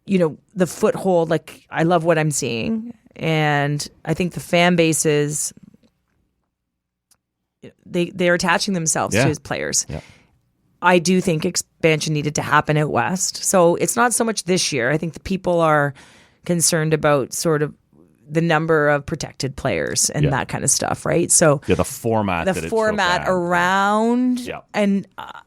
the foothold, like I love what I'm seeing. And I think the fan bases, they're attaching themselves to his players. Yeah. I do think expansion needed to happen out west. So it's not so much this year. I think the people are concerned about sort of the number of protected players and that kind of stuff, right? So the format around, and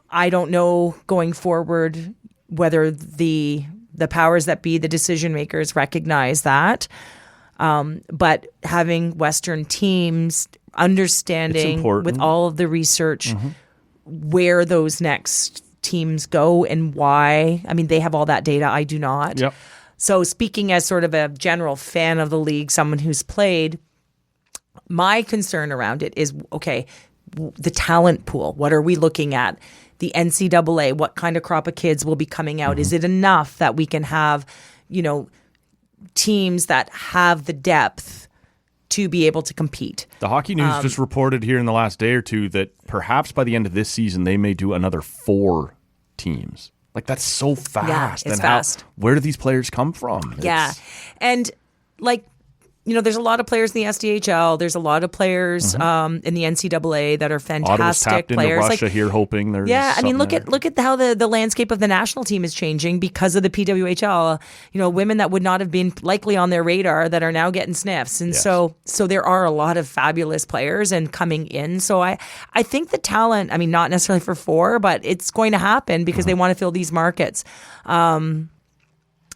I don't know going forward whether the powers that be, the decision makers, recognize that. But having Western teams understanding with all of the research where those next teams go and why. I mean, they have all that data. I do not. Yep. So speaking as sort of a general fan of the league, someone who's played, my concern around it is, okay, the talent pool. What are we looking at? The NCAA, what kind of crop of kids will be coming out? Is it enough that we can have, teams that have the depth to be able to compete? The Hockey News just reported here in the last day or two that perhaps by the end of this season, they may do another 4 teams. Like, that's so fast. Yeah, it's and fast. Where do these players come from? Yeah. And there's a lot of players in the SDHL. There's a lot of players in the NCAA that are fantastic Ottawa's tapped players. into Russia here, hoping there's look at how the landscape of the national team is changing because of the PWHL. Women that would not have been likely on their radar that are now getting sniffs, and so there are a lot of fabulous players and coming in. So I think the talent. I mean, not necessarily for 4, but it's going to happen because they want to fill these markets. And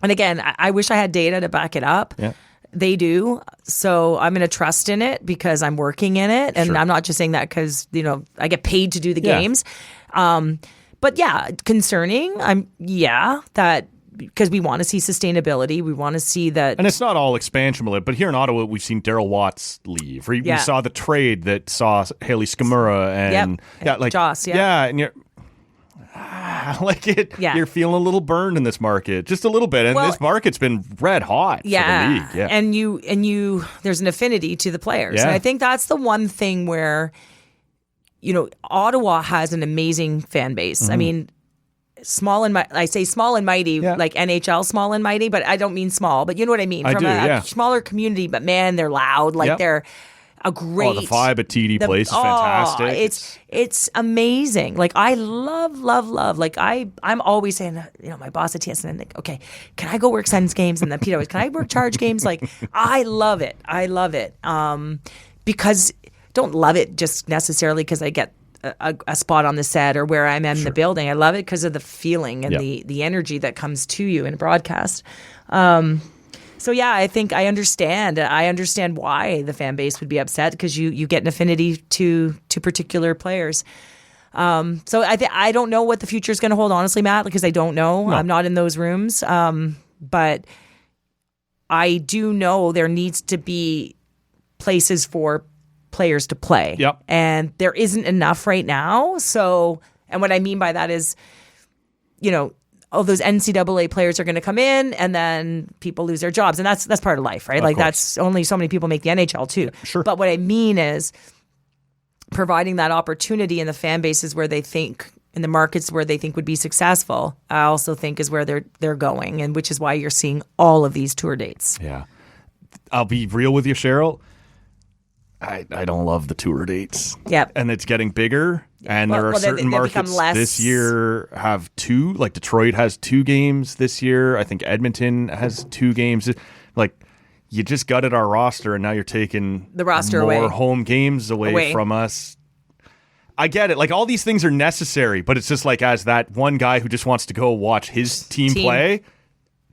again, I wish I had data to back it up. Yeah. They do. So I'm going to trust in it because I'm working in it. And I'm not just saying that because, I get paid to do the games. But yeah, concerning. That because we want to see sustainability. We want to see that. And it's not all expansion, but here in Ottawa, we've seen Daryl Watts leave. We saw the trade that saw Haley Skamura and Joss. And you're you're feeling a little burned in this market, just a little bit, and this market's been red hot for the league. Yeah, and you, there's an affinity to the players, and I think that's the one thing where, Ottawa has an amazing fan base. I mean, I say small and mighty, like NHL small and mighty, but I don't mean small, but you know what I mean. From a smaller community, but man, they're loud, they're a great. The vibe at TD Place is fantastic. It's amazing. Like, I love. Like, I'm always saying, my boss at TSN, like, okay, can I go work Sens games and then PWHL? Can I work Charge games? Like, I love it. Because don't love it just necessarily because I get a spot on the set or where I'm in the building. I love it because of the feeling and the energy that comes to you in a broadcast. So yeah, I think I understand. I understand why the fan base would be upset because you get an affinity to particular players. So I don't know what the future is going to hold, honestly, Matt, because I don't know. No. I'm not in those rooms. But I do know there needs to be places for players to play. Yep. And there isn't enough right now. So, and what I mean by that is, all those NCAA players are going to come in and then people lose their jobs. And that's part of life, right? Like, that's only so many people make the NHL too. Yeah, sure. But what I mean is providing that opportunity in the fan bases where they think, in the markets where they think would be successful, I also think is where they're going, and which is why you're seeing all of these tour dates. Yeah. I'll be real with you, Cheryl. I don't love the tour dates. Yep. And it's getting bigger. And there are certain markets this year have 2. Like, Detroit has 2 games this year. I think Edmonton has 2 games. Like, you just gutted our roster, and now you're taking the roster more away. Home games away from us. I get it. Like, all these things are necessary, but it's just like, as that one guy who just wants to go watch his team play,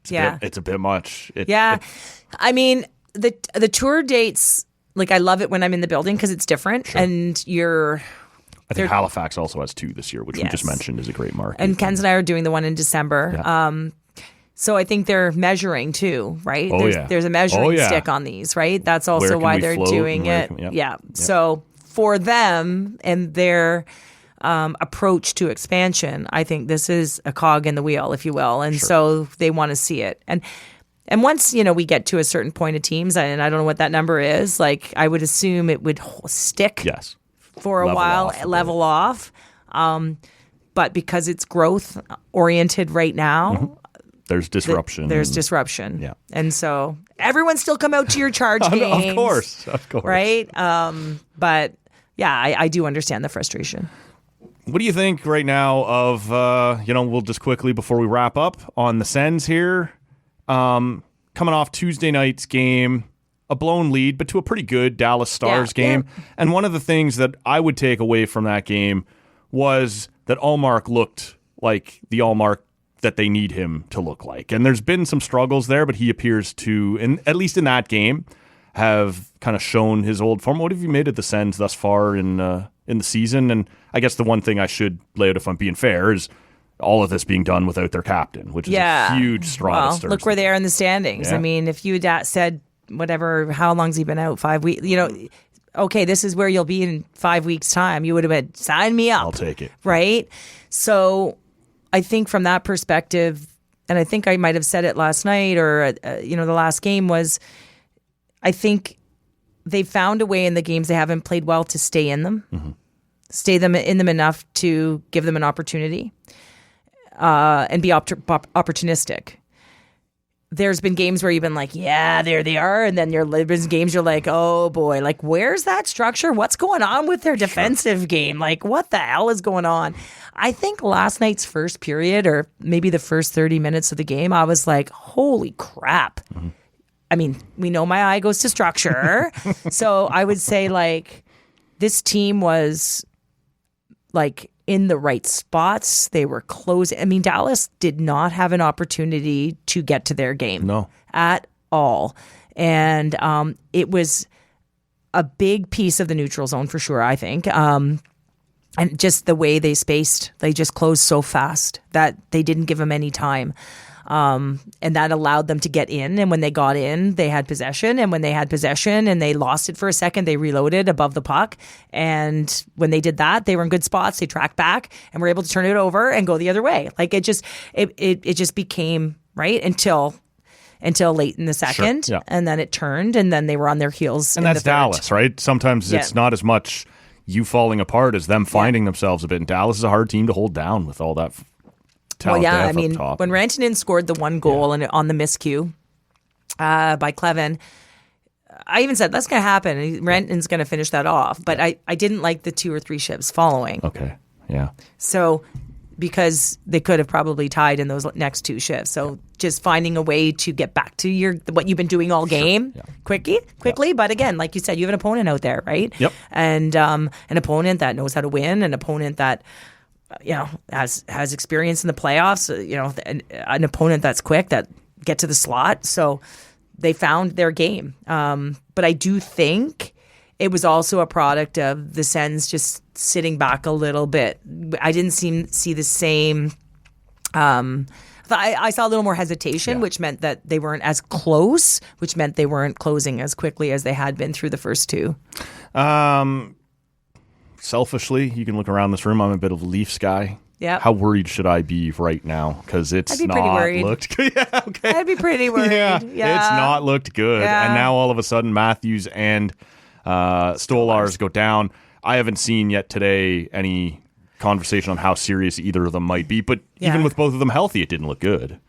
it's a bit much. I mean, the tour dates, like, I love it when I'm in the building because it's different, and I think Halifax also has 2 this year, which we just mentioned is a great market. And Ken's and I are doing the one in December. Yeah. So I think they're measuring too, right? There's a measuring stick on these, right? That's also why they're doing it. So for them and their approach to expansion, I think this is a cog in the wheel, if you will. And so they want to see it. And once, we get to a certain point of teams, and I don't know what that number is, like, I would assume it would stick for a while, level off. But because it's growth oriented right now, there's disruption. Yeah. And so everyone still come out to your Charge games. Of course. Right? But yeah, I do understand the frustration. What do you think right now of, we'll just quickly, before we wrap up, on the Sens here? Coming off Tuesday night's game, a blown lead, but to a pretty good Dallas Stars game. Yeah. And one of the things that I would take away from that game was that Ullmark looked like the Ullmark that they need him to look like. And there's been some struggles there, but he appears to, at least in that game, have kind of shown his old form. What have you made of the Sens thus far in the season? And I guess the one thing I should lay out, if I'm being fair, is all of this being done without their captain, which is a huge straw to stir. Look where they are in the standings. Yeah. I mean, if you had said, whatever, how long's he been out? 5 weeks? Okay, this is where you'll be in 5 weeks' time. You would have been, sign me up. I'll take it. Right? So I think from that perspective, and I think I might have said it last night or, the last game was, I think they found a way in the games they haven't played well to stay in them, stay in them enough to give them an opportunity. And be opportunistic. There's been games where you've been like, yeah, there they are. And then there's been games you're like, oh boy, like where's that structure? What's going on with their defensive game? Like what the hell is going on? I think last night's first period or maybe the first 30 minutes of the game, I was like, holy crap. I mean, we know my eye goes to structure. So I would say like this team was like in the right spots. They were closing. I mean, Dallas did not have an opportunity to get to their game. No. At all. And it was a big piece of the neutral zone for sure, I think. And just the way they spaced, they just closed so fast that they didn't give them any time. And that allowed them to get in. And when they got in, they had possession. And when they had possession and they lost it for a second, they reloaded above the puck. And when they did that, they were in good spots. They tracked back and were able to turn it over and go the other way. Like it just became right until late in the second. Sure, yeah. And then it turned and then they were on their heels. And that's Dallas, right? Sometimes it's not as much you falling apart as them finding themselves a bit. And Dallas is a hard team to hold down with all that I mean, when Rantanen scored the one goal and on the miscue by Clevin, I even said, that's going to happen. Rantanen's going to finish that off. But I didn't like the 2 or 3 shifts following. Okay, yeah. So, because they could have probably tied in those next 2 shifts. So, just finding a way to get back to what you've been doing all game quickly. But again, like you said, you have an opponent out there, right? Yep. And an opponent that knows how to win, an opponent that has experience in the playoffs, an opponent that's quick, that get to the slot. So they found their game. But I do think it was also a product of the Sens just sitting back a little bit. I didn't see the same. I saw a little more hesitation, which meant that they weren't as close, which meant they weren't closing as quickly as they had been through the first 2. Selfishly, you can look around this room. I'm a bit of a Leafs guy. Yeah. How worried should I be right now? Because it's not looked good. Yeah, okay. I'd be pretty worried. Yeah, it's not looked good. Yeah. And now all of a sudden, Matthews and Stolars go down. I haven't seen yet today any conversation on how serious either of them might be. But even with both of them healthy, it didn't look good.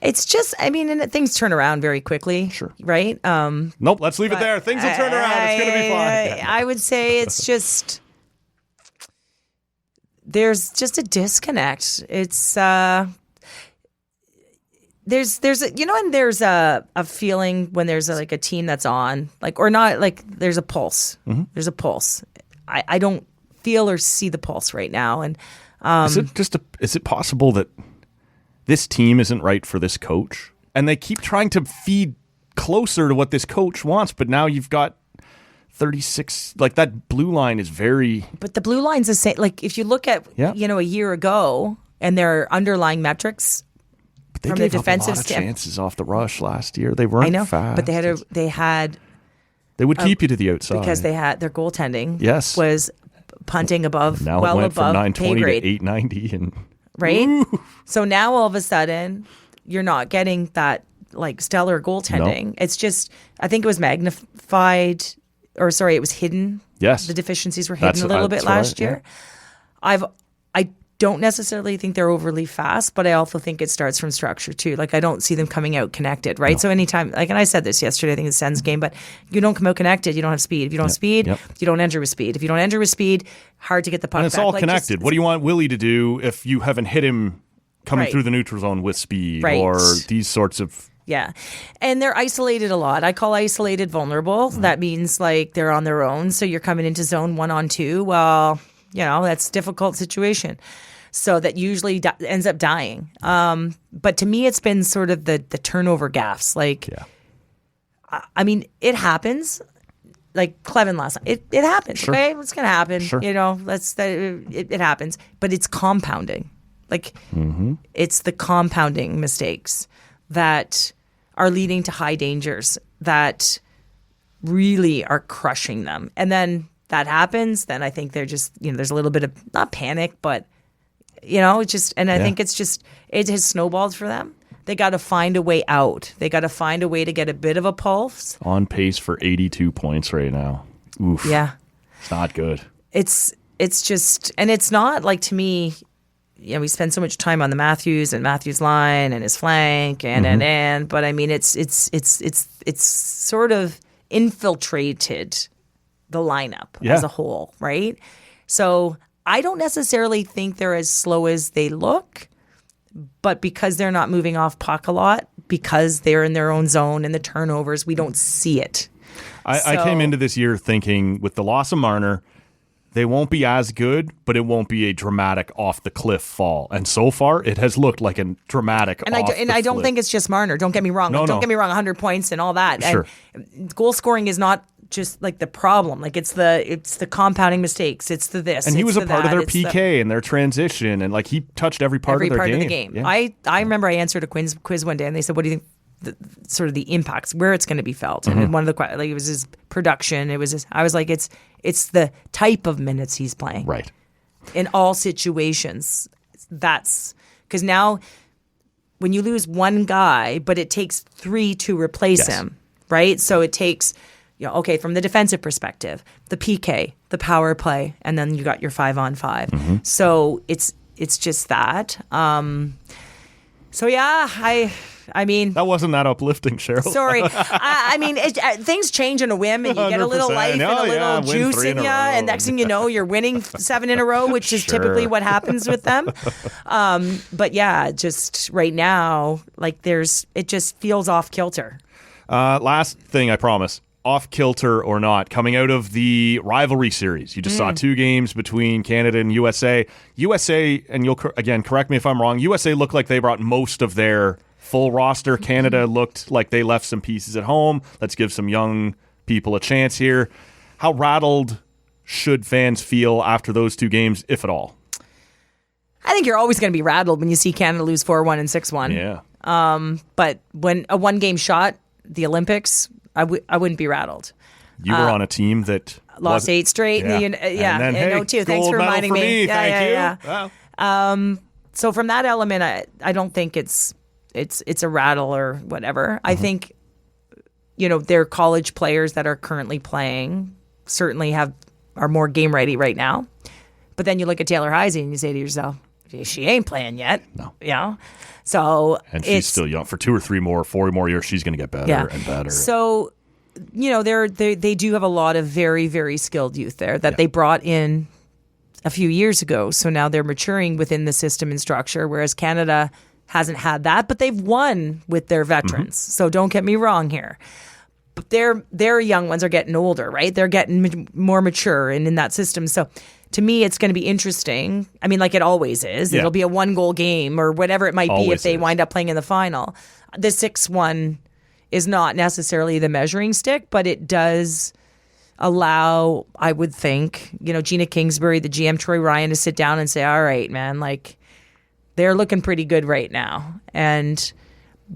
It's just, I mean, and things turn around very quickly. Sure. Right? Nope, let's leave it there. Things will turn around. It's going to be fine. I would say it's just, there's just a disconnect. It's, there's a feeling when there's like a team that's on, like, or not, like there's a pulse. Mm-hmm. There's a pulse. I don't feel or see the pulse right now. And is it possible that this team isn't right for this coach? And they keep trying to feed closer to what this coach wants, but now you've got 36, like that blue line is very... But the blue line's the same. Like if you look at, a year ago and their underlying metrics, but they gave up a lot of chances off the rush last year. They weren't fast. But they would keep you to the outside. Because they had their goaltending was punting above, now well it went above from 920 pay grade. to 890 and... Right? Ooh. So now all of a sudden, you're not getting that like stellar goaltending. No. It's just, I think it was magnified, it was hidden. Yes. The deficiencies were hidden a little bit last year. I don't necessarily think they're overly fast, but I also think it starts from structure too. Like I don't see them coming out connected, right? No. So anytime, like, and I said this yesterday, I think it's Sens game, but you don't come out connected, you don't have speed. If you don't have speed, you don't enter with speed. If you don't enter with speed, hard to get the puck and it's back. all connected. What do you want Willie to do if you haven't hit him coming through the neutral zone with speed or these sorts of... Yeah. And they're isolated a lot. I call isolated vulnerable. Mm-hmm. That means like they're on their own. So you're coming into zone 1-on-2. Well, that's a difficult situation. So that usually ends up dying. But to me, it's been sort of the turnover gaffes. Like, I mean, it happens. Like Clevin last night, it happens. Sure. Okay, it's gonna happen. Sure. It happens, but it's compounding. Like it's the compounding mistakes that are leading to high dangers that really are crushing them. And then that happens. Then I think they're just there's a little bit of not panic, but it's just. And I think it's just it has snowballed for them. They got to find a way out. They got to find a way to get a bit of a pulse. On pace for 82 points right now. Oof. Yeah. It's not good. It's just, and it's not like, to me, we spend so much time on the Matthews line and his flank and but I mean it's sort of infiltrated the lineup as a whole, right? So I don't necessarily think they're as slow as they look. But because they're not moving off puck a lot, because they're in their own zone and the turnovers, we don't see it. I came into this year thinking with the loss of Marner, they won't be as good, but it won't be a dramatic off the cliff fall. And so far, it has looked like a dramatic I don't think it's just Marner. Don't get me wrong. Don't get me wrong, 100 points and all that. Sure. And goal scoring is not just like the problem. Like it's the compounding mistakes. It's the this. And he was a part of their it's PK and their transition, and like he touched every part of their game. Yeah. I remember I answered a quiz one day, and they said, "What do you think?" Sort of the impacts, where it's going to be felt, and one of the like it was his production. It was I was like, it's the type of minutes he's playing, right? In all situations, that's because now when you lose one guy, but it takes three to replace him, right? So it takes. Okay, from the defensive perspective, the PK, the power play, and then you got your 5-on-5. So it's just that. So yeah, I mean that wasn't that uplifting, Cheryl. Sorry, I mean things change in a whim, and you get a little life and a little juice in you, and next thing you know, you're winning 7 in a row, which is typically what happens with them. But yeah, just right now, like it just feels off kilter. Last thing, I promise. Off kilter or not, coming out of the Rivalry Series. You just saw 2 games between Canada and USA. USA, and you'll again correct me if I'm wrong, USA looked like they brought most of their full roster. Canada looked like they left some pieces at home. Let's give some young people a chance here. How rattled should fans feel after those 2 games, if at all? I think you're always going to be rattled when you see Canada lose 4-1 and 6-1. Yeah. But when a 1-game shot, the Olympics, I wouldn't be rattled. You were on a team that lost 8 straight. Yeah. And then, hey, no, too. Thanks for reminding me. Thank you. Wow. So from that element, I don't think it's a rattle or whatever. I think, their college players that are currently playing certainly are more game ready right now. But then you look at Taylor Heisey and you say to yourself, she ain't playing yet. No. So and she's still young. For 2 or 3 more, 4 more years, she's going to get better and better. So, they do have a lot of very, very skilled youth there that they brought in a few years ago. So now they're maturing within the system and structure, whereas Canada hasn't had that, but they've won with their veterans. So don't get me wrong here. But their young ones are getting older, right? They're getting more mature and in that system. So to me, it's going to be interesting. I mean, like it always is. Yeah. It'll be a 1-goal game or whatever it might be if they wind up playing in the final. The 6-1 is not necessarily the measuring stick, but it does allow, I would think, Gina Kingsbury, the GM Troy Ryan, to sit down and say, all right, man, like they're looking pretty good right now. And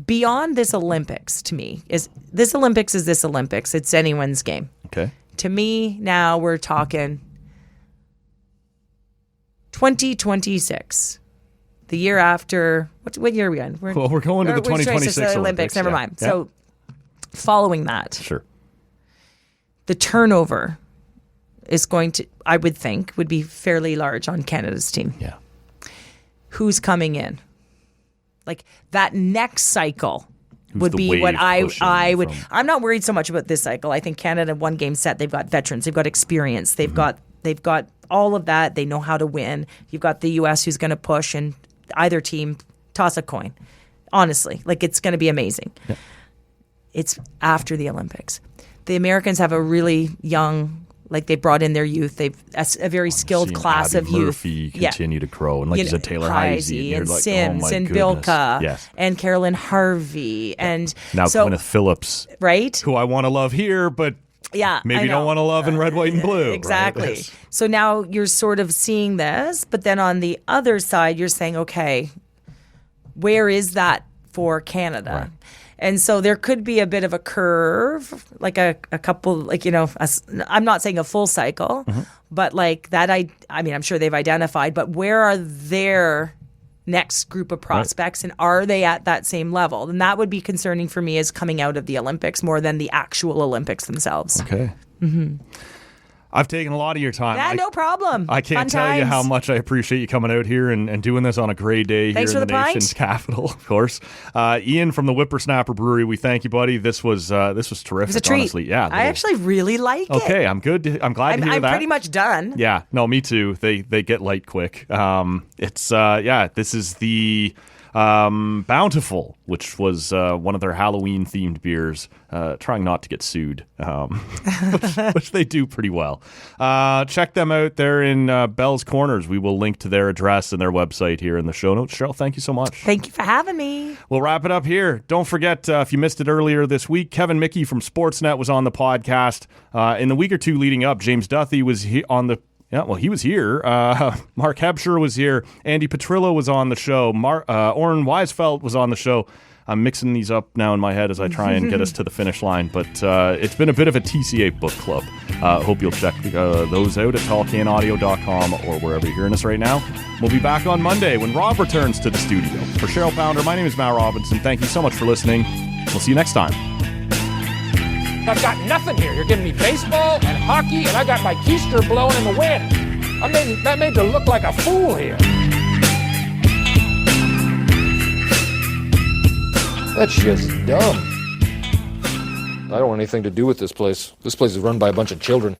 beyond this Olympics, to me, is this Olympics. It's anyone's game. Okay. To me, now we're talking 2026, the year after. What year are we in? We're going to the 2026 Olympics. Never mind. Yeah. So following that, sure, the turnover is going to, I would think, would be fairly large on Canada's team. Yeah. Who's coming in? Like that next cycle would be what I would. I'm not worried so much about this cycle. I think Canada 1-game set. They've got veterans. They've got experience. They've got all of that. They know how to win. You've got the U.S. who's going to push, and either team toss a coin. Honestly, like it's going to be amazing. Yeah. It's after the Olympics. The Americans have a really young Like they brought in their youth. They've a very skilled class Abby of youth. Murphy continue to grow, and like you said, Taylor Heisey and like, Sims and Bilka and Carolyn Harvey and now Gwyneth Phillips, right? Who I want to love here, but maybe don't want to love in red, white, and blue. Exactly. Right? So now you're sort of seeing this, but then on the other side, you're saying, okay, where is that for Canada? Right. And so there could be a bit of a curve, like a couple, like, I'm not saying a full cycle, but like that, I mean, I'm sure they've identified, but where are their next group of prospects and are they at that same level? And that would be concerning for me as coming out of the Olympics more than the actual Olympics themselves. Okay. I've taken a lot of your time. Yeah, no problem. I can't Fun tell you times. how much I appreciate you coming out here and doing this on a great day Thanks here in for the the nation's pint. capital, of course. Ian from the Whippersnapper Brewery, we thank you, buddy. This was terrific. It was a treat. Honestly. Yeah, I actually really like it. Okay, I'm good. I'm glad to hear I'm that. pretty much done. Yeah, no, me too. They get light quick. This is the Bountiful, which was one of their Halloween themed beers, trying not to get sued, which they do pretty well. Check them out. They're in Bell's Corners. We will link to their address and their website here in the show notes. Cheryl, thank you so much. Thank you for having me. We'll wrap it up here. Don't forget, if you missed it earlier this week, Kevin Mickey from Sportsnet was on the podcast. In the week or two leading up, James Duthie was on the he was here. Mark Hebscher was here. Andy Petrillo was on the show. Oren Weisfeld was on the show. I'm mixing these up now in my head as I try and get us to the finish line. But it's been a bit of a TCA Book Club. Hope you'll check those out at tallcanaudio.com or wherever you're hearing us right now. We'll be back on Monday when Rob returns to the studio. For Cheryl Pounder, my name is Matt Robinson. Thank you so much for listening. We'll see you next time. I've got nothing here. You're giving me baseball and hockey, and I got my keister blowing in the wind. That made to look like a fool here. That's just dumb. I don't want anything to do with this place. This place is run by a bunch of children.